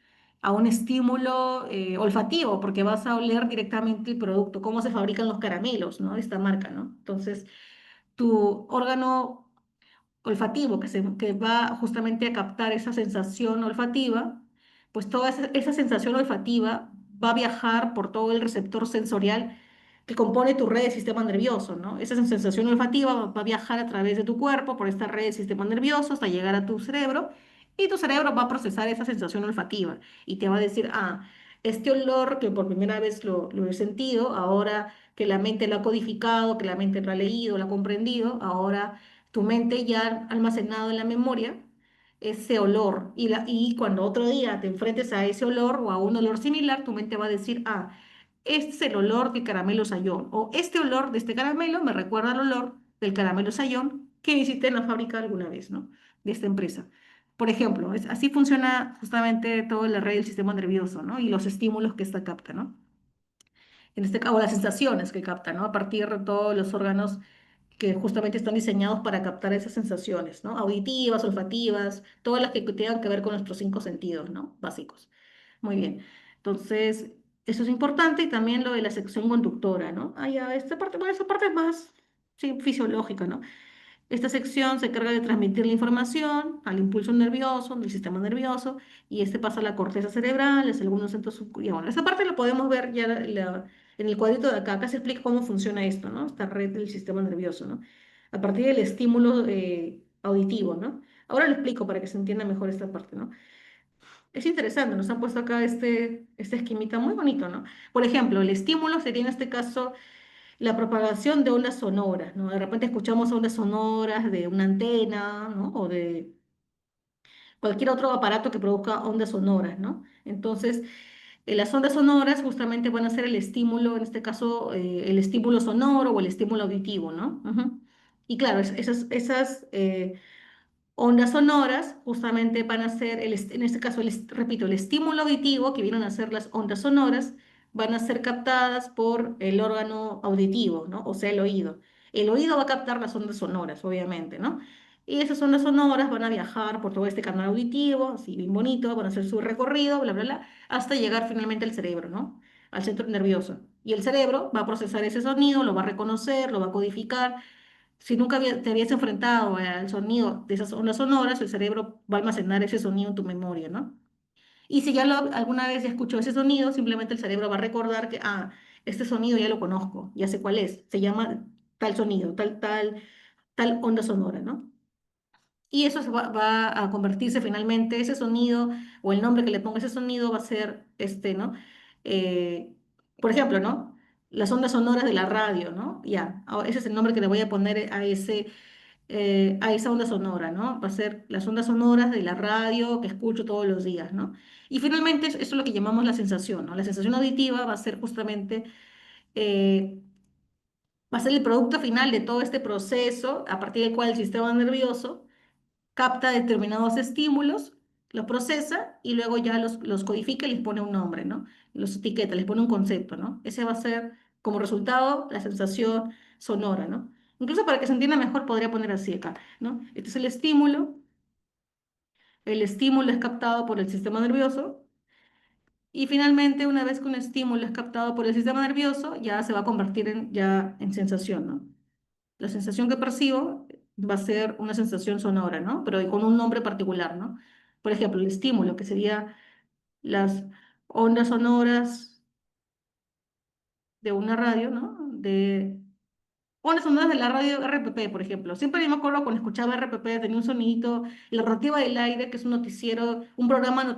a un estímulo olfativo, porque vas a oler directamente el producto, cómo se fabrican los caramelos, ¿no? De esta marca, ¿no? Entonces, tu órgano olfativo que va justamente a captar esa sensación olfativa, pues toda esa sensación olfativa va a viajar por todo el receptor sensorial que compone tu red del sistema nervioso, ¿no? Esa sensación olfativa va a viajar a través de tu cuerpo por esta red del sistema nervioso hasta llegar a tu cerebro y tu cerebro va a procesar esa sensación olfativa y te va a decir, este olor que por primera vez lo he sentido, ahora que la mente lo ha codificado, que la mente lo ha leído, lo ha comprendido, ahora tu mente ya ha almacenado en la memoria ese olor y cuando otro día te enfrentes a ese olor o a un olor similar, tu mente va a decir, este es el olor de caramelo sayón o este olor de este caramelo me recuerda al olor del caramelo sayón que visité en la fábrica alguna vez, ¿no? De esta empresa. Por ejemplo, así funciona justamente toda la red del sistema nervioso, ¿no? Y los estímulos que esta capta, ¿no? En este caso, las sensaciones que capta, ¿no? A partir de todos los órganos que justamente están diseñados para captar esas sensaciones, ¿no? Auditivas, olfativas, todas las que tengan que ver con nuestros cinco sentidos, ¿no? Básicos. Muy bien. Entonces, eso es importante y también lo de la sección conductora, ¿no? Ya, esta parte, bueno, esta parte es más, sí, fisiológica, ¿no? Esta sección se encarga de transmitir la información al impulso nervioso, del sistema nervioso, y este pasa a la corteza cerebral, a algunos centros subcutáneos. Bueno, esa parte la podemos ver ya en el cuadrito de acá. Acá se explica cómo funciona esto, ¿no? Esta red del sistema nervioso, ¿no? A partir del estímulo auditivo, ¿no? Ahora lo explico para que se entienda mejor esta parte, ¿no? Es interesante, nos han puesto acá este esquemita muy bonito, ¿no? Por ejemplo, el estímulo sería en este caso la propagación de ondas sonoras, ¿no? De repente escuchamos ondas sonoras de una antena, ¿no? O de cualquier otro aparato que produzca ondas sonoras, ¿no? Entonces, las ondas sonoras justamente van a ser el estímulo, en este caso, el estímulo sonoro o el estímulo auditivo, ¿no? Ujú. Y claro, esas ondas sonoras justamente van a ser, en este caso, repito, el estímulo auditivo, que vienen a ser las ondas sonoras, van a ser captadas por el órgano auditivo, ¿no? O sea, el oído. El oído va a captar las ondas sonoras, obviamente, ¿no? Y esas ondas sonoras van a viajar por todo este canal auditivo, así bien bonito, van a hacer su recorrido, bla, bla, bla, hasta llegar finalmente al cerebro, ¿no? Al centro nervioso. Y el cerebro va a procesar ese sonido, lo va a reconocer, lo va a codificar. Si nunca te habías enfrentado al sonido de esas ondas sonoras, el cerebro va a almacenar ese sonido en tu memoria, ¿no? Y si ya alguna vez ya escuchó ese sonido, simplemente el cerebro va a recordar que, este sonido ya lo conozco, ya sé cuál es, se llama tal sonido, tal onda sonora, ¿no? Y eso va a convertirse finalmente, ese sonido o el nombre que le ponga a ese sonido va a ser ¿no? Eh, por ejemplo, ¿no? Las ondas sonoras de la radio, ¿no? Ya, ese es el nombre que le voy a poner a esa onda sonora, ¿no? Va a ser las ondas sonoras de la radio que escucho todos los días, ¿no? Y finalmente eso es lo que llamamos la sensación, ¿no? La sensación auditiva va a ser justamente, eh, va a ser el producto final de todo este proceso a partir del cual el sistema nervioso capta determinados estímulos, los procesa y luego ya los codifica y les pone un nombre, ¿no? Los etiqueta, les pone un concepto, ¿no? Ese va a ser como resultado la sensación sonora, ¿no? Incluso para que se entienda mejor podría poner así acá, ¿no? Este es el estímulo es captado por el sistema nervioso y finalmente una vez que un estímulo es captado por el sistema nervioso ya se va a convertir en sensación, ¿no? La sensación que percibo va a ser una sensación sonora, ¿no? Pero con un nombre particular, ¿no? Por ejemplo, el estímulo, que sería las ondas sonoras de una radio, ¿no? De ondas sonoras de la radio RPP, por ejemplo. Siempre yo me acuerdo cuando escuchaba RPP, tenía un sonidito, La Rotativa del Aire, que es un noticiero, un programa de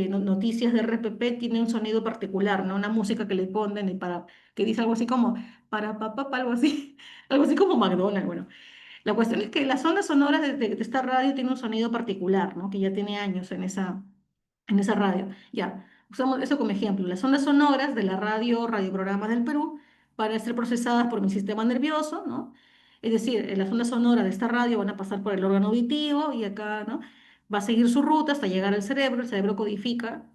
noticias de RPP, tiene un sonido particular, ¿no? Una música que le ponen que dice algo así como, para papá, algo así, algo así como McDonald's, bueno. La cuestión es que las ondas sonoras de esta radio tienen un sonido particular, ¿no? Que ya tiene años en esa radio. Ya, usamos eso como ejemplo. Las ondas sonoras de la radioprogramas del Perú van a ser procesadas por mi sistema nervioso, ¿no? Es decir, las ondas sonoras de esta radio van a pasar por el órgano auditivo y acá, ¿no? Va a seguir su ruta hasta llegar al cerebro, el cerebro codifica.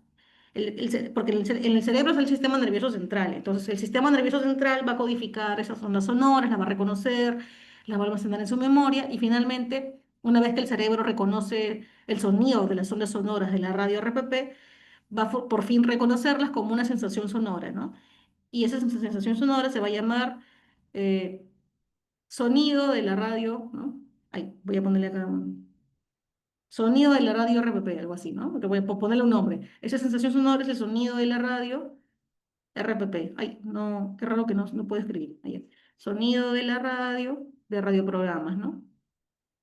Porque en el cerebro es el sistema nervioso central, entonces el sistema nervioso central va a codificar esas ondas sonoras, las va a reconocer, las va a almacenar en su memoria y finalmente, una vez que el cerebro reconoce el sonido de las ondas sonoras de la radio RPP, va a por fin reconocerlas como una sensación sonora, ¿no? Y esa sensación sonora se va a llamar eh, sonido de la radio, ¿no? Ay, voy a ponerle acá sonido de la radio RPP, algo así, ¿no? Le voy a ponerle un nombre. Esa sensación sonora es el sonido de la radio RPP. Ay, no, qué raro que no puedo escribir. Ahí. Sonido de la radio, de radioprogramas, ¿no?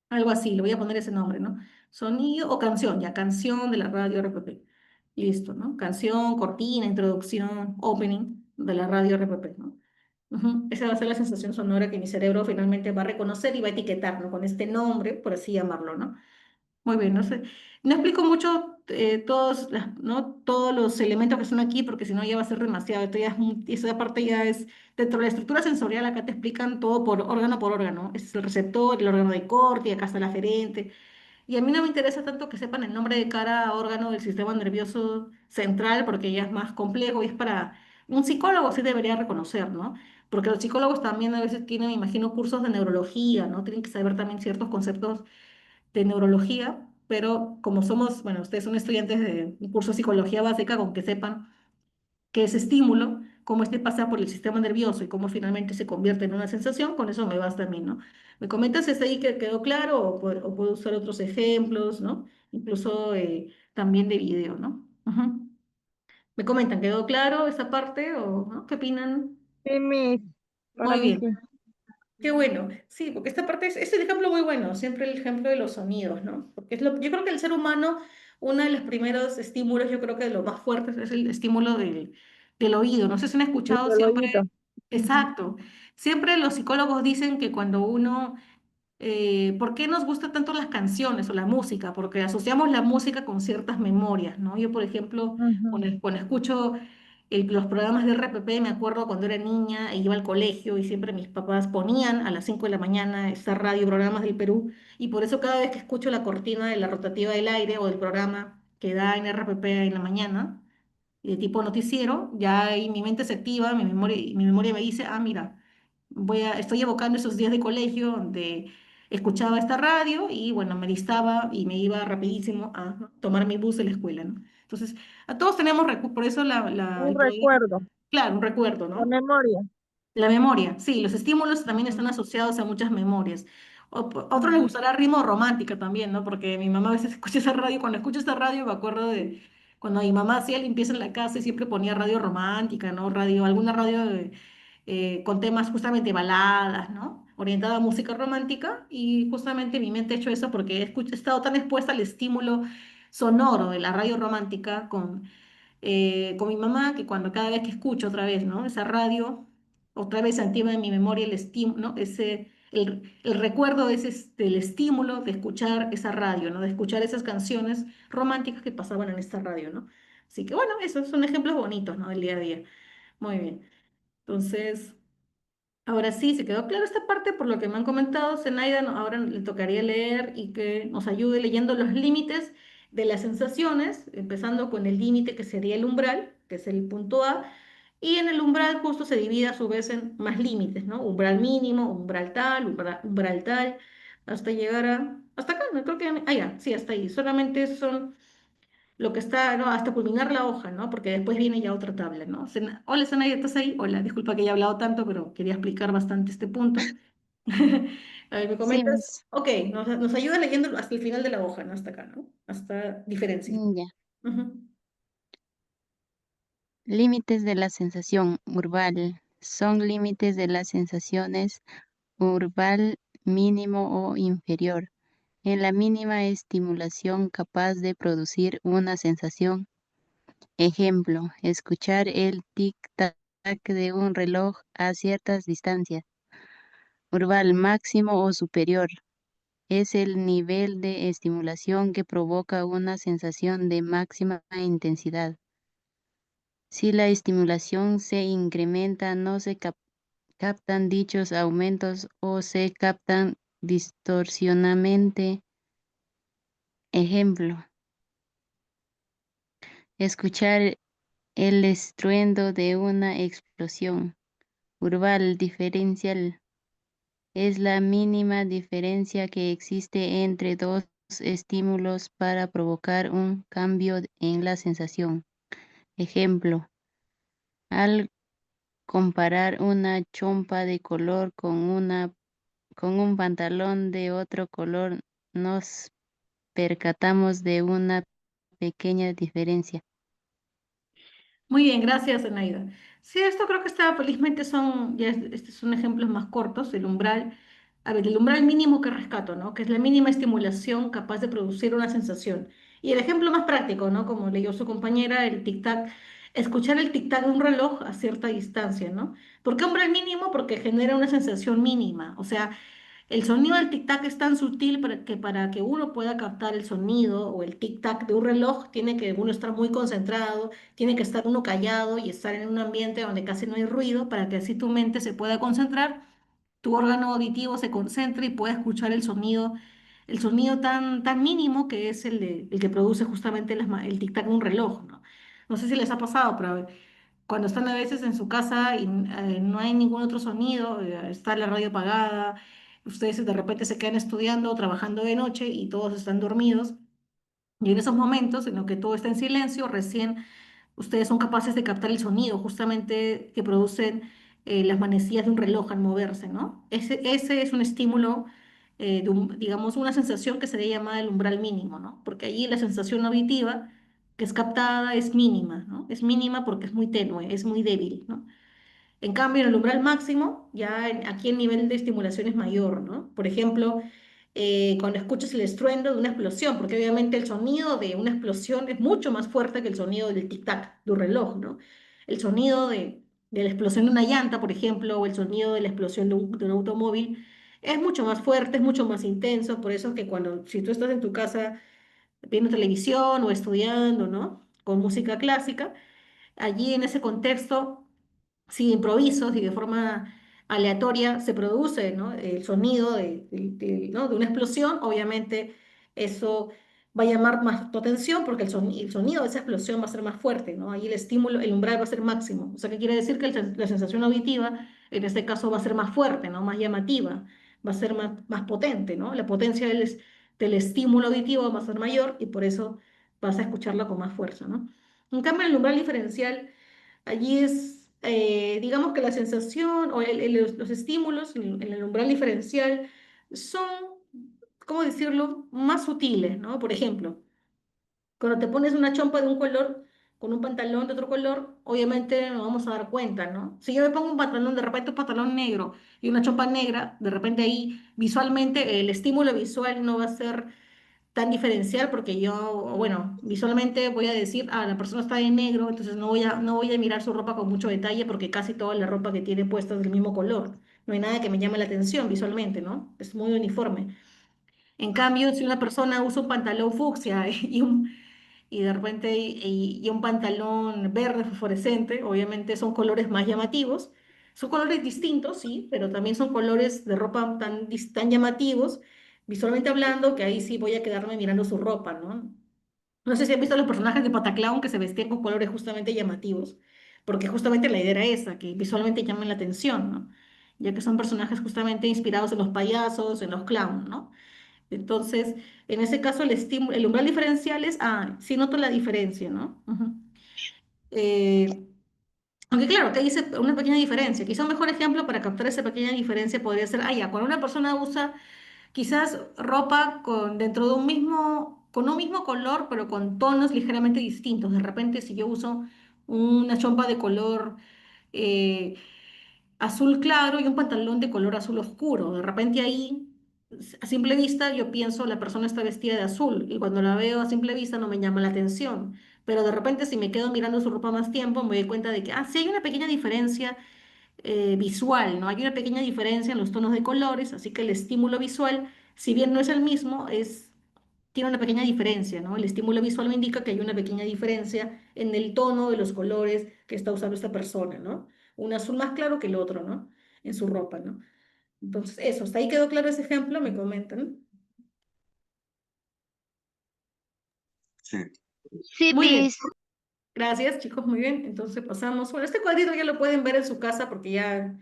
Algo así, le voy a poner ese nombre, ¿no? Sonido o canción, ya, canción de la radio RPP. Listo, ¿no? Canción, cortina, introducción, opening de la radio RPP, ¿no? Ujú. Esa va a ser la sensación sonora que mi cerebro finalmente va a reconocer y va a etiquetar, ¿no? Con este nombre, por así llamarlo, ¿no? Muy bien, no sé. No explico mucho ¿no? Todos los elementos que son aquí, porque si no ya va a ser demasiado. Esto ya esa parte ya es, dentro de la estructura sensorial, acá te explican todo por órgano. Este es el receptor, el órgano de corte, y acá está la aferente. Y a mí no me interesa tanto que sepan el nombre de cada órgano del sistema nervioso central, porque ya es más complejo y es para un psicólogo sí debería reconocer, ¿no? Porque los psicólogos también a veces tienen, me imagino, cursos de neurología, ¿no? Tienen que saber también ciertos conceptos de neurología, pero como somos, bueno, ustedes son estudiantes de un curso de psicología básica, con que sepan qué es estímulo, cómo este pasa por el sistema nervioso y cómo finalmente se convierte en una sensación, con eso me basta a mí, ¿no? ¿Me comentas si hasta ahí que quedó claro o puedo usar otros ejemplos, ¿no? Incluso también de video, ¿no? Ujú. ¿Me comentan, quedó claro esa parte o no? ¿Qué opinan? Sí, Miss, para Muy mí sí. bien. Qué bueno, sí, porque esta parte es el ejemplo muy bueno, siempre el ejemplo de los sonidos, ¿no? Porque yo creo que el ser humano, uno de los primeros estímulos, yo creo que de los más fuertes es el estímulo del oído. No sé si han escuchado Desde siempre luego. Exacto. Siempre los psicólogos dicen que cuando uno ¿por qué nos gusta tanto las canciones o la música? Porque asociamos la música con ciertas memorias, ¿no? Yo, por ejemplo, Ujú. cuando escucho los programas de RPP, me acuerdo cuando era niña e iba al colegio y siempre mis papás ponían a las 5 de la mañana esta radio, programas del Perú, y por eso cada vez que escucho la cortina de la rotativa del aire o del programa que da en RPP en la mañana, de tipo noticiero, ya ahí mi mente se activa, mi memoria me dice, ah, mira, estoy evocando esos días de colegio donde escuchaba esta radio y bueno, me listaba y me iba rapidísimo a, ¿no?, tomar mi bus de la escuela, ¿no? Entonces, a todos tenemos, por eso Un el programa, recuerdo, claro, un recuerdo, la ¿no? memoria. La memoria, sí, los estímulos también Ujú, están asociados a muchas memorias. Otros les ujú. gustará ritmo romántica también, ¿no? Porque mi mamá a veces escucha esa radio, cuando escucho esta radio me acuerdo de cuando mi mamá hacía limpieza en la casa y siempre ponía radio romántica, ¿no? Alguna radio con temas justamente baladas, ¿no? Orientada a música romántica y justamente mi mente ha hecho eso porque he estado tan expuesta al estímulo sonoro de la radio romántica con mi mamá, que cuando cada vez que escucho otra vez, ¿no? Esa radio, otra vez se activa en mi memoria el estímulo, ¿no? El recuerdo de del estímulo de escuchar esa radio, ¿no? De escuchar esas canciones románticas que pasaban en esta radio, ¿no? Así que bueno, esos son ejemplos bonitos, ¿no? Del día a día. Muy bien. Entonces, ahora sí, se quedó claro esta parte por lo que me han comentado. Zenaida, ahora le tocaría leer y que nos ayude leyendo los límites de las sensaciones, empezando con el límite que sería el umbral, que es el punto A, y en el umbral justo se divide a su vez en más límites, ¿no? Umbral mínimo, umbral tal, umbral tal, hasta llegar hasta acá, no creo que, ya, sí, hasta ahí. Solamente son lo que está, ¿no? Hasta culminar la hoja, ¿no? Porque después viene ya otra tabla, ¿no? Hola, Zenaida, ¿estás ahí? Hola, disculpa que haya hablado tanto, pero quería explicar bastante este punto. A ver, me Sí, comentas. Miss. Ok, nos ayuda leyendo hasta el final de la hoja, ¿no? Hasta acá, ¿no? Hasta diferencia. Ya. Ujú. Límites de la sensación urbal. Son límites de las sensaciones urbal mínimo o inferior. En la mínima estimulación capaz de producir una sensación. Ejemplo, escuchar el tic-tac de un reloj a ciertas distancias. Urbal máximo o superior. Es el nivel de estimulación que provoca una sensación de máxima intensidad. Si la estimulación se incrementa, no se captan dichos aumentos o se captan distorsionadamente. Ejemplo, escuchar el estruendo de una explosión. Urbal diferencial es la mínima diferencia que existe entre dos estímulos para provocar un cambio en la sensación. Ejemplo, al comparar una chompa de color con un pantalón de otro color, nos percatamos de una pequeña diferencia. Muy bien, gracias, Zenaida. Sí, esto creo que está, felizmente estos son ejemplos más cortos, el umbral, a ver, el umbral mínimo que rescato, ¿no? Que es la mínima estimulación capaz de producir una sensación. Y el ejemplo más práctico, ¿no? Como leyó su compañera, el tic-tac, escuchar el tic-tac de un reloj a cierta distancia, ¿no? ¿Por qué umbral mínimo? Porque genera una sensación mínima, o sea, el sonido del tic-tac es tan sutil para que uno pueda captar el sonido o el tic-tac de un reloj, tiene que uno estar muy concentrado, tiene que estar uno callado y estar en un ambiente donde casi no hay ruido para que así tu mente se pueda concentrar, tu órgano auditivo se concentre y pueda escuchar el sonido tan mínimo que es el que produce justamente el tic-tac de un reloj, ¿no? No sé si les ha pasado, pero cuando están a veces en su casa y no hay ningún otro sonido, está la radio apagada, ustedes de repente se quedan estudiando o trabajando de noche y todos están dormidos, y en esos momentos en los que todo está en silencio, recién ustedes son capaces de captar el sonido justamente que producen las manecillas de un reloj al moverse, ¿no? Ese es un estímulo, digamos, una sensación que sería llamada el umbral mínimo, ¿no? Porque allí la sensación auditiva que es captada es mínima, ¿no? Es mínima porque es muy tenue, es muy débil, ¿no? En cambio, en el umbral máximo, aquí el nivel de estimulación es mayor, ¿no? Por ejemplo, cuando escuchas el estruendo de una explosión, porque obviamente el sonido de una explosión es mucho más fuerte que el sonido del tic-tac de un reloj, ¿no? El sonido de la explosión de una llanta, por ejemplo, o el sonido de la explosión de un automóvil, es mucho más fuerte, es mucho más intenso. Por eso es que si tú estás en tu casa viendo televisión o estudiando, ¿no? Con música clásica, allí en ese contexto, si improviso, si de forma aleatoria se produce, ¿no? El sonido ¿no? de una explosión, obviamente eso va a llamar más tu atención porque el sonido de esa explosión va a ser más fuerte, ¿no? Ahí el estímulo, el umbral va a ser máximo. O sea, ¿qué quiere decir? Que la sensación auditiva en este caso va a ser más fuerte, ¿no? Más llamativa, va a ser más potente, ¿no? La potencia del estímulo auditivo va a ser mayor y por eso vas a escucharla con más fuerza, ¿no? En cambio, el umbral diferencial, allí es, digamos que la sensación o los estímulos en el umbral diferencial son, ¿cómo decirlo?, más sutiles, ¿no? Por ejemplo, cuando te pones una chompa de un color con un pantalón de otro color, obviamente nos vamos a dar cuenta, ¿no? Si yo me pongo un pantalón, de repente un pantalón negro y una chompa negra, de repente ahí visualmente el estímulo visual no va a ser tan diferencial porque yo, bueno, visualmente voy a decir, ah, la persona está de negro, entonces no voy a mirar su ropa con mucho detalle porque casi toda la ropa que tiene puesta es del mismo color. No hay nada que me llame la atención visualmente, ¿no? Es muy uniforme. En cambio, si una persona usa un pantalón fucsia y de repente y un pantalón verde fosforescente, obviamente son colores más llamativos. Son colores distintos, sí, pero también son colores de ropa tan llamativos, visualmente hablando, que ahí sí voy a quedarme mirando su ropa, ¿no? No sé si han visto los personajes de Pataclown que se vestían con colores justamente llamativos, porque justamente la idea era esa, que visualmente llamen la atención, ¿no? Ya que son personajes justamente inspirados en los payasos, en los clowns, ¿no? Entonces, en ese caso, el umbral diferencial es, sí noto la diferencia, ¿no? Ujú. Eh, Aunque claro, que dice una pequeña diferencia. Quizá un mejor ejemplo para captar esa pequeña diferencia podría ser, ya, cuando una persona usa quizás ropa con un mismo color, pero con tonos ligeramente distintos. De repente, si yo uso una chompa de color eh, azul claro y un pantalón de color azul oscuro. De repente ahí, a simple vista, yo pienso la persona está vestida de azul y cuando la veo a simple vista no me llama la atención. Pero de repente si me quedo mirando su ropa más tiempo me doy cuenta de que, sí hay una pequeña diferencia visual, ¿no? Hay una pequeña diferencia en los tonos de colores, así que el estímulo visual, si bien no es el mismo, tiene una pequeña diferencia, ¿no? El estímulo visual me indica que hay una pequeña diferencia en el tono de los colores que está usando esta persona, ¿no? Un azul más claro que el otro, ¿no? En su ropa, ¿no? Entonces, eso, ¿hasta ahí quedó claro ese ejemplo? Me comentan. Sí. Sí, Muy bien. Miss. Gracias, chicos, muy bien. Entonces pasamos. Bueno, este cuadrito ya lo pueden ver en su casa porque ya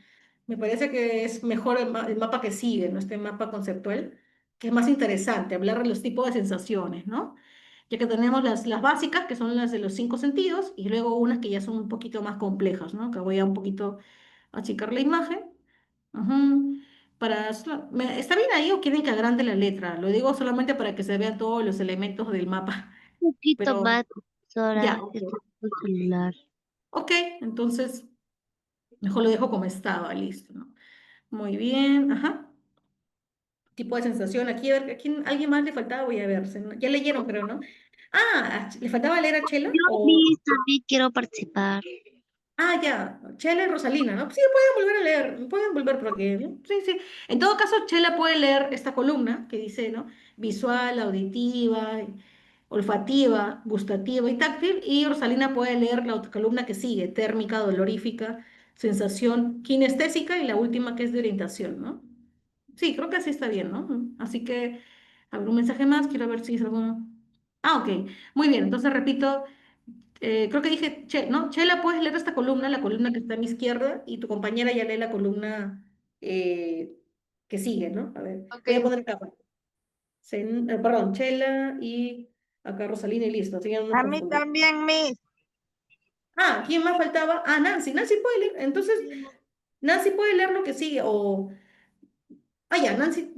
me parece que es mejor el mapa que sigue, ¿no? Este mapa conceptual, que es más interesante, hablar de los tipos de sensaciones, ¿no? Ya que tenemos las básicas, que son las de los 5 sentidos, y luego unas que ya son un poquito más complejas, ¿no? Que voy a un poquito achicar la imagen. Ujú. ¿Está bien ahí o quieren que agrande la letra? Lo digo solamente para que se vean todos los elementos del mapa, Un poquito pero más, profesora. ya, ok. Estoy con el celular. Ok, entonces mejor lo dejo como estaba, listo, ¿no? Muy bien, ajá. Tipo de sensación, aquí a ver, aquí alguien más le faltaba, voy a ver, ya leyeron, creo, ¿no? ¿Le faltaba leer a Chela? Yo, Miss, también quiero participar. Ya, Chela y Rosalina, ¿no? Sí, pueden volver a leer, pueden volver por aquí, ¿no? Sí, sí. En todo caso, Chela puede leer esta columna que dice, ¿no? Visual, auditiva, olfativa, gustativa y táctil, y Rosalina puede leer la otra columna que sigue, térmica, dolorífica, sensación kinestésica y la última que es de orientación, ¿no? Sí, creo que así está bien, ¿no? Así que, a ver, un mensaje más, quiero ver si es alguno. Ok, muy bien, entonces repito. Creo que dije, ¿no? Chela, puedes leer esta columna, la columna que está a mi izquierda, y tu compañera ya lee la columna eh, que sigue, ¿no? A ver, Ok, voy a poner acá. Perdón, Chela y acá Rosalina y listo. Así ya no nos A mí confundimos. también, Miss. ¿Quién más faltaba? Nancy. Nancy puede leer. Entonces, Nancy puede leer lo que sigue. Ya, Nancy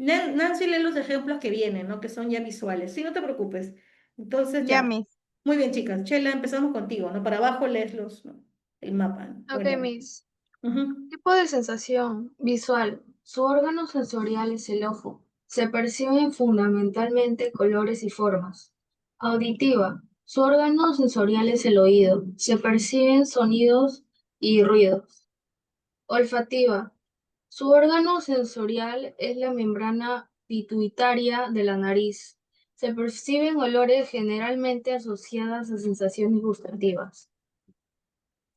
lee los ejemplos que vienen, ¿no? Que son ya visuales. Sí, no te preocupes. Entonces, Ya, ya. Miss. Muy bien, chicas. Chela, empezamos contigo, ¿no? Para abajo lees ¿no? El mapa, ¿no? ok, Bueno. Miss. Ujú. Tipo de sensación visual. Su órgano sensorial es el ojo. Se perciben fundamentalmente colores y formas. Auditiva. Su órgano sensorial es el oído. Se perciben sonidos y ruidos. Olfativa. Su órgano sensorial es la membrana pituitaria de la nariz. Se perciben olores generalmente asociadas a sensaciones gustativas.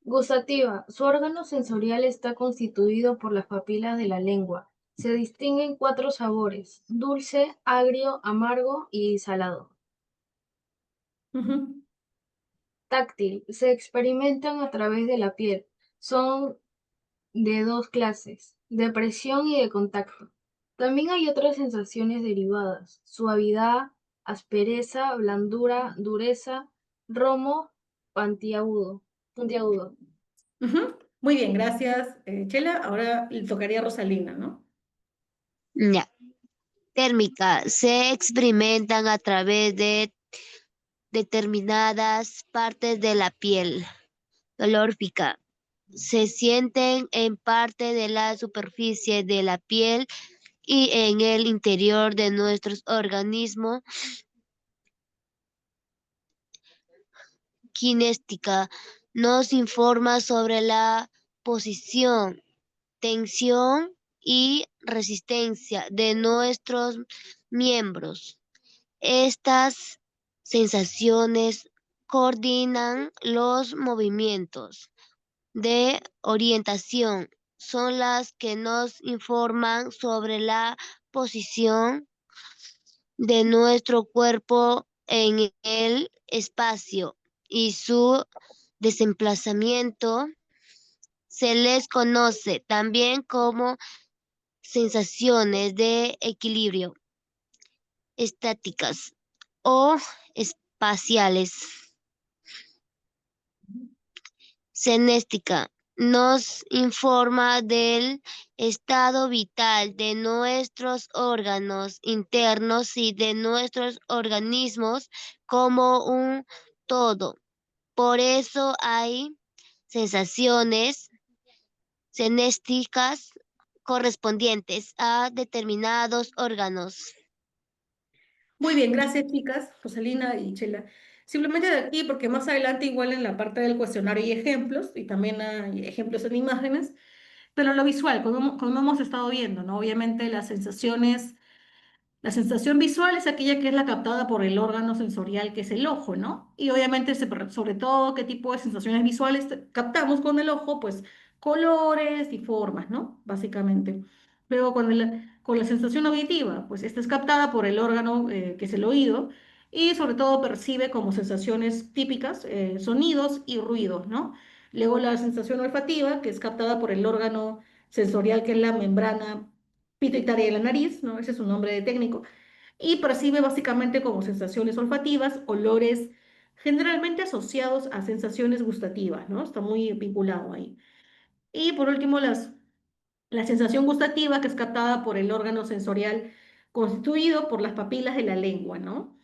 Gustativa. Su órgano sensorial está constituido por las papilas de la lengua. Se distinguen 4 sabores: dulce, agrio, amargo y salado. Ujú. Táctil. Se experimentan a través de la piel. Son de 2 clases: de presión y de contacto. También hay otras sensaciones derivadas: suavidad, aspereza, blandura, dureza, romo, puntiagudo. Ujú. Muy bien, gracias, Chela. Ahora le tocaría a Rosalina, ¿no? Ya. Térmica. Se experimentan a través de determinadas partes de la piel. Calórica. Se sienten en parte de la superficie de la piel y en el interior de nuestros organismos. Kinéstica. Nos informa sobre la posición, tensión y resistencia de nuestros miembros. Estas sensaciones coordinan los movimientos de orientación. Son las que nos informan sobre la posición de nuestro cuerpo en el espacio y su desplazamiento. Se les conoce también como sensaciones de equilibrio, estáticas o espaciales. Cinéstica nos informa del estado vital de nuestros órganos internos y de nuestros organismos como un todo. Por eso hay sensaciones cinésticas correspondientes a determinados órganos. Muy bien, gracias, chicas, Rosalina y Chela. Simplemente de aquí, porque más adelante igual en la parte del cuestionario hay ejemplos, y también hay ejemplos en imágenes, pero lo visual, como hemos estado viendo, ¿no? Obviamente las sensaciones. La sensación visual es aquella que es la captada por el órgano sensorial que es el ojo, ¿no? Y obviamente, sobre todo, qué tipo de sensaciones visuales captamos con el ojo, pues colores y formas, ¿no? Básicamente. Luego con la sensación auditiva, pues esta es captada por el órgano que es el oído y sobre todo percibe como sensaciones típicas sonidos y ruidos, ¿no? Luego la sensación olfativa, que es captada por el órgano sensorial que es la membrana pituitaria de la nariz, ¿no? Ese es su nombre técnico, y percibe básicamente como sensaciones olfativas, olores generalmente asociados a sensaciones gustativas, ¿no? Está muy vinculado ahí. Y por último, la sensación gustativa, que es captada por el órgano sensorial constituido por las papilas de la lengua, ¿no?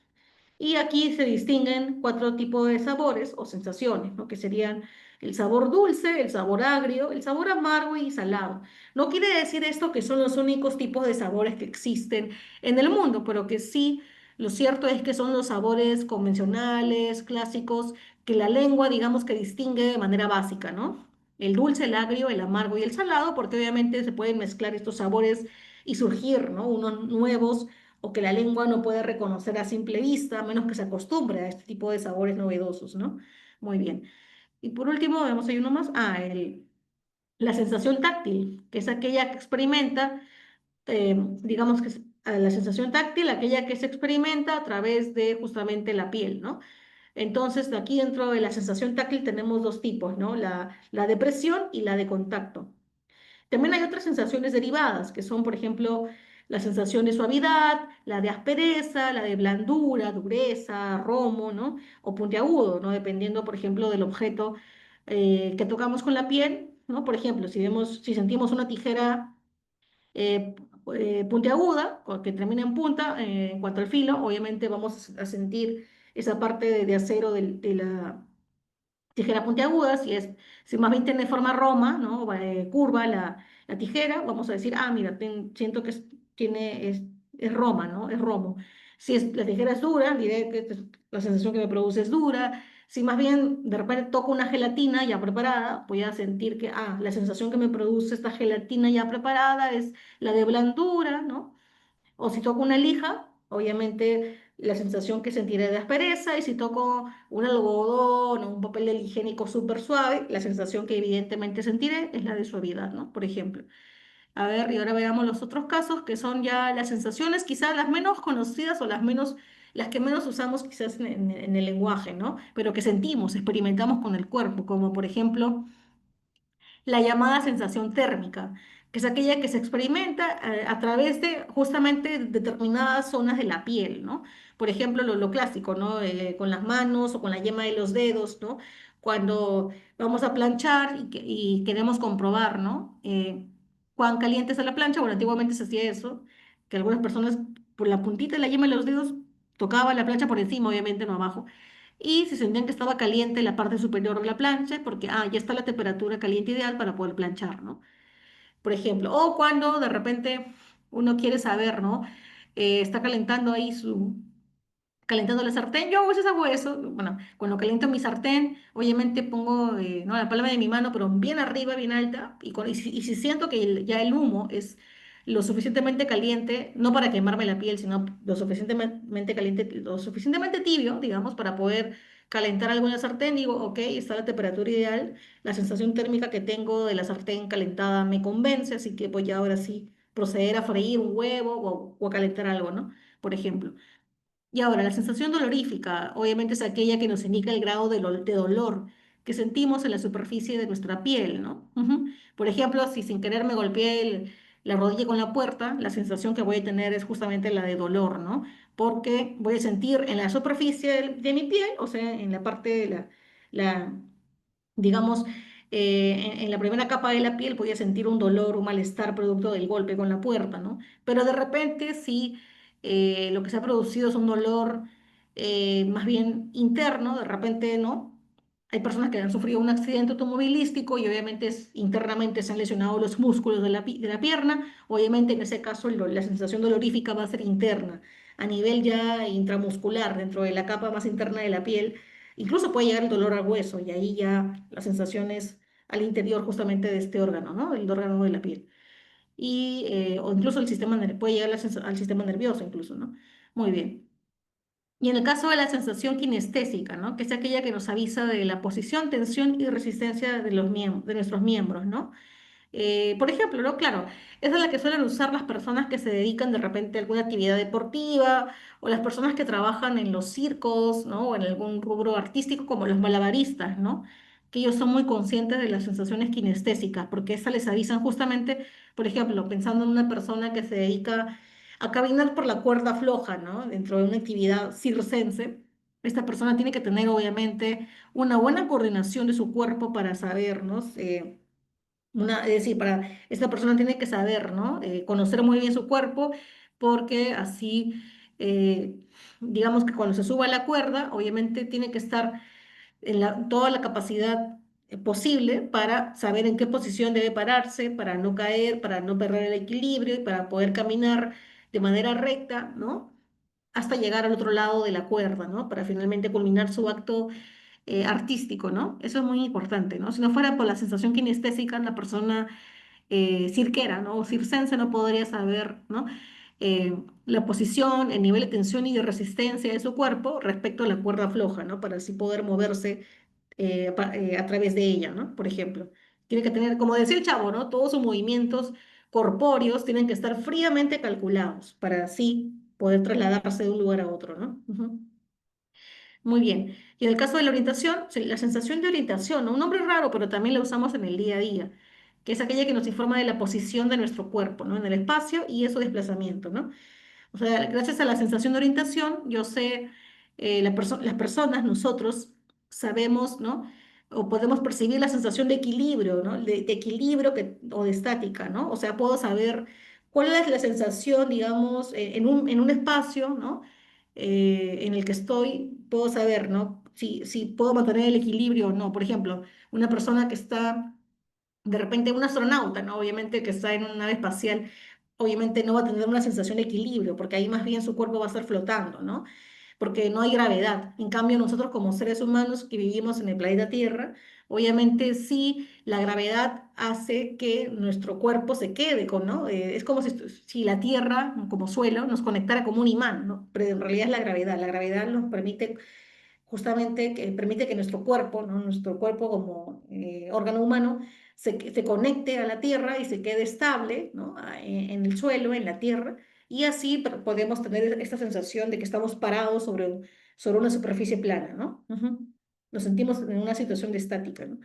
Y aquí se distinguen 4 tipos de sabores o sensaciones, ¿no? Que serían el sabor dulce, el sabor agrio, el sabor amargo y salado. No quiere decir esto que son los únicos tipos de sabores que existen en el mundo, pero que sí, lo cierto es que son los sabores convencionales, clásicos, que la lengua, digamos, que distingue de manera básica, ¿no? El dulce, el agrio, el amargo y el salado, porque obviamente se pueden mezclar estos sabores y surgir, ¿no? Unos nuevos o que la lengua no puede reconocer a simple vista, a menos que se acostumbre a este tipo de sabores novedosos, ¿no? Muy bien. Y por último, vemos ahí uno más. La sensación táctil, que es aquella que experimenta, digamos que es la sensación táctil, aquella que se experimenta a través de justamente la piel, ¿no? Entonces, aquí dentro de la sensación táctil tenemos 2 tipos, ¿no? La de presión y la de contacto. También hay otras sensaciones derivadas, que son, por ejemplo, la sensación de suavidad, la de aspereza, la de blandura, dureza, romo, ¿no? O puntiagudo, ¿no? Dependiendo, por ejemplo, del objeto que tocamos con la piel, ¿no? Por ejemplo, si sentimos una tijera eh, puntiaguda, que termina en punta, en cuanto al filo, obviamente vamos a sentir esa parte de acero de la tijera puntiaguda, si más bien tiene forma roma, ¿no? Curva la tijera, vamos a decir, mira, siento que es roma, ¿no? Es romo. Si la tijera es dura, diré que la sensación que me produce es dura. Si más bien de repente toco una gelatina ya preparada, voy a sentir que la sensación que me produce esta gelatina ya preparada es la de blandura, ¿no? O si toco una lija, obviamente la sensación que sentiré de aspereza, y si toco un algodón o un papel higiénico súper suave, la sensación que evidentemente sentiré es la de suavidad, ¿no? Por ejemplo. A ver, y ahora veamos los otros casos, que son ya las sensaciones, quizás las menos conocidas o las que menos usamos quizás en el lenguaje, ¿no? Pero que sentimos, experimentamos con el cuerpo, como por ejemplo la llamada sensación térmica, que es aquella que se experimenta a través de justamente determinadas zonas de la piel, ¿no? Por ejemplo, lo clásico, ¿no? Con las manos o con la yema de los dedos, ¿no? Cuando vamos a planchar y queremos comprobar, ¿no? Cuán caliente está la plancha. Bueno, antiguamente se hacía eso, que algunas personas por la puntita de la yema de los dedos tocaban la plancha por encima, obviamente no abajo, y si sentían que estaba caliente la parte superior de la plancha, porque ya está la temperatura caliente ideal para poder planchar, ¿no? Por ejemplo, o cuando de repente uno quiere saber, ¿no? Está calentando ahí calentando la sartén. Yo a veces hago eso. Bueno, cuando caliento mi sartén, obviamente pongo no, la palma de mi mano, pero bien arriba, bien alta, y si siento que ya el humo es lo suficientemente caliente, no para quemarme la piel, sino lo suficientemente caliente, lo suficientemente tibio, digamos, para poder calentar algo en la sartén, digo, ok, está la temperatura ideal, la sensación térmica que tengo de la sartén calentada me convence, así que voy a ahora sí proceder a freír un huevo o a calentar algo, ¿no? Por ejemplo. Y ahora, la sensación dolorífica, obviamente es aquella que nos indica el grado de dolor que sentimos en la superficie de nuestra piel, ¿no? Ujú. Por ejemplo, si sin querer me golpeé la rodilla con la puerta, la sensación que voy a tener es justamente la de dolor, ¿no? Porque voy a sentir en la superficie de mi piel, o sea, en la parte de la digamos, en la primera capa de la piel podía sentir un dolor, un malestar producto del golpe con la puerta, ¿no? Pero de repente si lo que se ha producido es un dolor más bien interno, de repente no. Hay personas que han sufrido un accidente automovilístico y obviamente internamente se han lesionado los músculos de la pierna. Obviamente en ese caso la sensación dolorífica va a ser interna, a nivel ya intramuscular, dentro de la capa más interna de la piel. Incluso puede llegar el dolor al hueso y ahí ya la sensación es al interior justamente de este órgano, ¿no? El órgano de la piel. O incluso puede llegar al sistema nervioso incluso, ¿no? Muy bien. Y en el caso de la sensación kinestésica, ¿no? Que es aquella que nos avisa de la posición, tensión y resistencia de nuestros miembros, ¿no? Por ejemplo, ¿no? Claro, esa es la que suelen usar las personas que se dedican de repente a alguna actividad deportiva o las personas que trabajan en los circos, ¿no? O en algún rubro artístico como los malabaristas, ¿no? Que ellos son muy conscientes de las sensaciones kinestésicas porque esas les avisan justamente, por ejemplo, pensando en una persona que se dedica a caminar por la cuerda floja, ¿no? Dentro de una actividad circense. Esta persona tiene que tener obviamente una buena coordinación de su cuerpo para saber, ¿no? Es decir, esta persona tiene que saber, ¿no? Conocer muy bien su cuerpo, porque así, eh, digamos que cuando se suba a la cuerda, obviamente tiene que estar en toda la capacidad posible para saber en qué posición debe pararse, para no caer, para no perder el equilibrio y para poder caminar de manera recta, ¿no? Hasta llegar al otro lado de la cuerda, ¿no? Para finalmente culminar su acto artístico, ¿no? Eso es muy importante, ¿no? Si no fuera por la sensación kinestésica, la persona cirquera, ¿no? O circense no podría saber, ¿no? La posición, el nivel de tensión y de resistencia de su cuerpo respecto a la cuerda floja, ¿no? Para así poder moverse a través de ella, ¿no? Por ejemplo. Tiene que tener, como decía el chavo, ¿no? Todos sus movimientos corpóreos tienen que estar fríamente calculados para así poder trasladarse de un lugar a otro, ¿no? Ujú. Muy bien. Y en el caso de la orientación, sí, la sensación de orientación, ¿no? Un nombre raro, pero también la usamos en el día a día, que es aquella que nos informa de la posición de nuestro cuerpo, ¿no? En el espacio y su desplazamiento, ¿no? O sea, gracias a la sensación de orientación, yo sé, las personas, nosotros, sabemos, ¿no? O podemos percibir la sensación de equilibrio, ¿no? De equilibrio o de estática, ¿no? O sea, puedo saber cuál es la sensación, digamos, en un espacio, ¿no? En el que estoy, puedo saber, ¿no? Si puedo mantener el equilibrio o no. Por ejemplo, una persona que está de repente un astronauta, ¿no? Obviamente que está en una nave espacial, obviamente no va a tener una sensación de equilibrio, porque ahí más bien su cuerpo va a estar flotando, ¿no? porque no hay gravedad. En cambio, nosotros como seres humanos que vivimos en el planeta Tierra, obviamente sí, la gravedad hace que nuestro cuerpo se quede con, ¿no? Es como si la Tierra, como suelo, nos conectara como un imán, ¿no? Pero en realidad es la gravedad. La gravedad nos permite justamente que permite que nuestro cuerpo, ¿no? Nuestro cuerpo como órgano humano, se conecte a la tierra y se quede estable, ¿no? En el suelo, en la tierra, y así podemos tener esta sensación de que estamos parados sobre una superficie plana, ¿no? Ujú. Nos sentimos en una situación de estática, ¿no?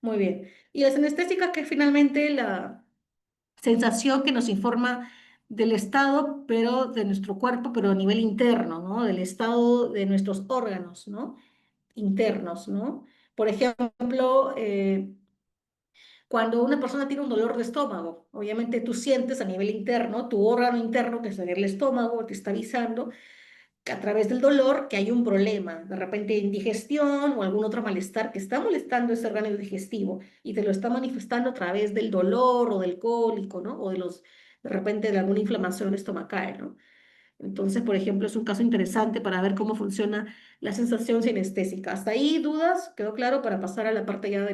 Muy bien. Y la sinestésica, que es finalmente la sensación que nos informa del estado, pero de nuestro cuerpo, pero a nivel interno, ¿no? Del estado de nuestros órganos, ¿no? Internos, ¿no? Por ejemplo, cuando una persona tiene un dolor de estómago, obviamente tú sientes a nivel interno, tu órgano interno, que es el estómago, te está avisando que a través del dolor que hay un problema, de repente indigestión o algún otro malestar que está molestando ese órgano digestivo y te lo está manifestando a través del dolor o del cólico, ¿no? O de repente de alguna inflamación estomacal, ¿no? Entonces, por ejemplo, es un caso interesante para ver cómo funciona la sensación sinestésica. ¿Hasta ahí dudas? ¿Quedó claro para pasar a la parte ya de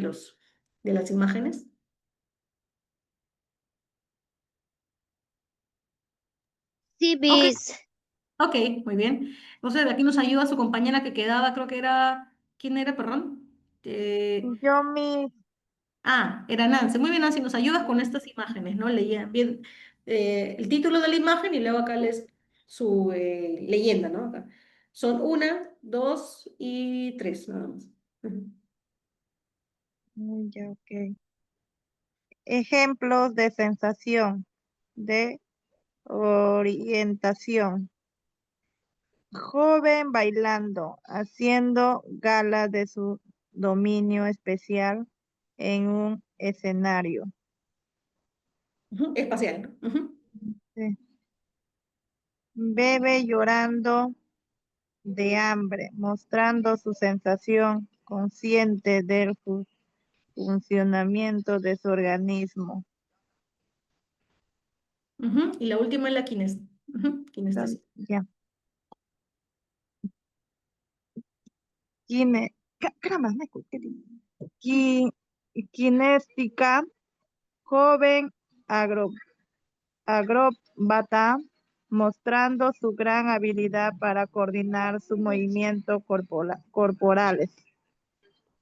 las imágenes? Sí, Ok, Miss. ok, muy bien. Entonces, aquí nos ayuda su compañera que quedaba, creo que era, ¿quién era, perdón? Yo, Miss. Era Nancy. Muy bien, Nancy, nos ayudas con estas imágenes, ¿no? Leía bien el título de la imagen y luego acá les su leyenda, ¿no? Acá. Son una, dos y tres, nada más. Ujú. Ya, ok. Ejemplos de sensación, de orientación. Joven bailando, haciendo gala de su dominio especial en un escenario. Ujú, espacial, ¿no? Ujú. Sí. Bebe llorando de hambre, mostrando su sensación consciente del funcionamiento de su organismo. Ujú. Y la última es la kinestesia. Ya. Caramba, me escuché. Qui- Kinéstica, joven agro, acróbata, mostrando su gran habilidad para coordinar sus movimientos corporales.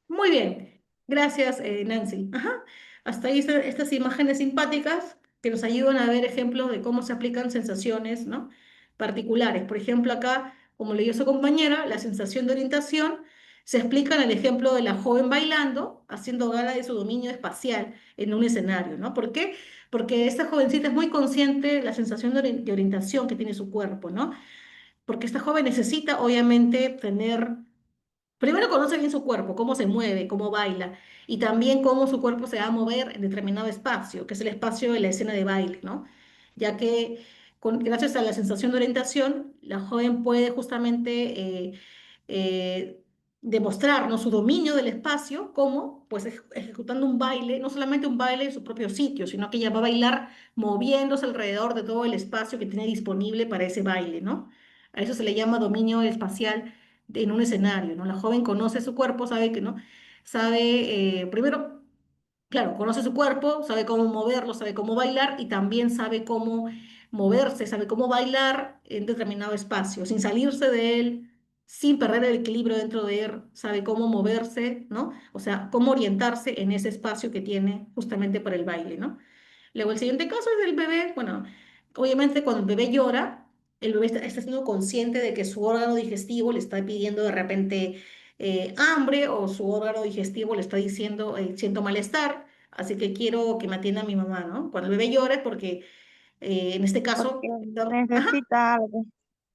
Muy bien, gracias Nancy. Ajá. Hasta ahí estas imágenes simpáticas que nos ayudan a ver ejemplos de cómo se aplican sensaciones, ¿no? Particulares. Por ejemplo, acá, como leyó su compañera, la sensación de orientación se explica en el ejemplo de la joven bailando, haciendo gala de su dominio espacial en un escenario, ¿no? ¿Por qué? Porque esta jovencita es muy consciente de la sensación de orientación que tiene su cuerpo, ¿no? Porque esta joven necesita, obviamente, tener. Primero conoce bien su cuerpo, cómo se mueve, cómo baila, y también cómo su cuerpo se va a mover en determinado espacio, que es el espacio de la escena de baile, ¿no? Ya que gracias a la sensación de orientación, la joven puede justamente eh, demostrar, ¿no? Su dominio del espacio, como pues ejecutando un baile, no solamente un baile en su propio sitio, sino que ella va a bailar moviéndose alrededor de todo el espacio que tiene disponible para ese baile, ¿no? A eso se le llama dominio espacial en un escenario, ¿no? La joven conoce su cuerpo, sabe que, ¿no? Sabe, primero, claro, conoce su cuerpo, sabe cómo moverlo, sabe cómo bailar y también sabe cómo moverse, sabe cómo bailar en determinado espacio, sin salirse de él, sin perder el equilibrio dentro de él, sabe cómo moverse, ¿no? O sea, cómo orientarse en ese espacio que tiene justamente para el baile, ¿no? Luego, el siguiente caso es del bebé. Bueno, obviamente cuando el bebé llora, el bebé está siendo consciente de que su órgano digestivo le está pidiendo de repente hambre o su órgano digestivo le está diciendo, siento malestar, así que quiero que me atienda mi mamá, ¿no? Cuando el bebé llora es porque en este Porque caso, ajá, necesita algo.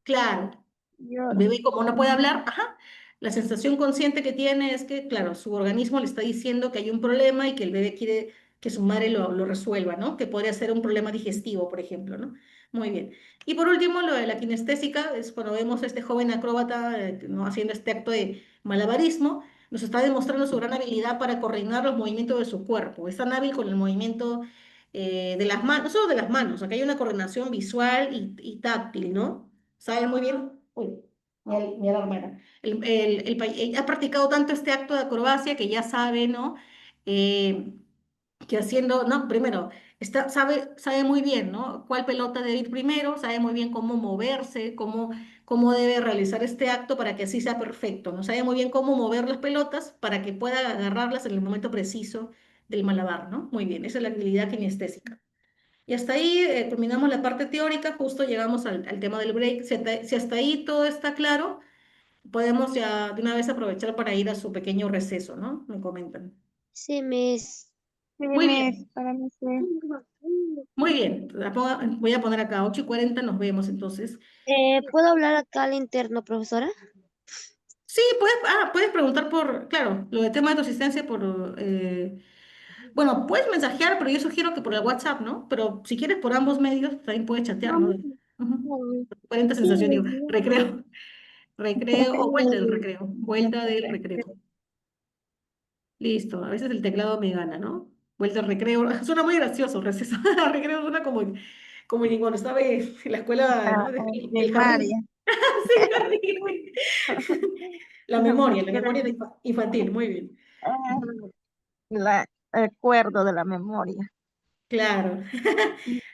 claro, el Llora. bebé, como no puede hablar, ajá, la sensación consciente que tiene es que, claro, su organismo le está diciendo que hay un problema y que el bebé quiere que su madre lo resuelva, ¿no? Que podría ser un problema digestivo, por ejemplo, ¿no? Muy bien. Y por último, lo de la kinestésica es cuando vemos a este joven acróbata, ¿no? Haciendo este acto de malabarismo, nos está demostrando su gran habilidad para coordinar los movimientos de su cuerpo. Es tan hábil con el movimiento de las manos, no solo de las manos, acá hay una coordinación visual y táctil, ¿no? Sabe muy bien. Uy. mi hermana. Ha practicado tanto este acto de acrobacia que ya sabe, ¿no? Eh, que haciendo, no, primero, sabe muy bien, ¿no? Cuál pelota debe ir primero, sabe muy bien cómo moverse, cómo debe realizar este acto para que así sea perfecto, ¿no? Sabe muy bien cómo mover las pelotas para que pueda agarrarlas en el momento preciso del malabar, ¿no? Muy bien, esa es la habilidad kinestésica. Y hasta ahí terminamos la parte teórica, justo llegamos al tema del break. Si hasta ahí todo está claro, podemos ya de una vez aprovechar para ir a su pequeño receso, ¿no? Me comentan. Sí, Miss. Sí, Muy Miss, bien, para mí sí. muy bien. Voy a poner acá 8:40, nos vemos entonces. ¿Puedo hablar acá al interno, profesora? Sí, puedes preguntar claro, lo de tema de tu asistencia bueno, puedes mensajear, pero yo sugiero que por el WhatsApp, ¿no? Pero si quieres por ambos medios, también puedes chatear, ¿no? Ujú. 40 sensación, digo, recreo, recreo o vuelta del recreo, vuelta del recreo. Listo, a veces el teclado me gana, ¿no? Vuelta al recreo, suena muy gracioso, receso, recreo suena como cuando estaba en la escuela, ¿no? El Primaria. jardín. Sí, jardín. La memoria infantil, muy bien. El acuerdo de la memoria. Claro,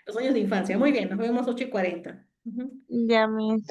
los años de infancia, muy bien, nos vemos 8:40. Ujú. Ya, Miss.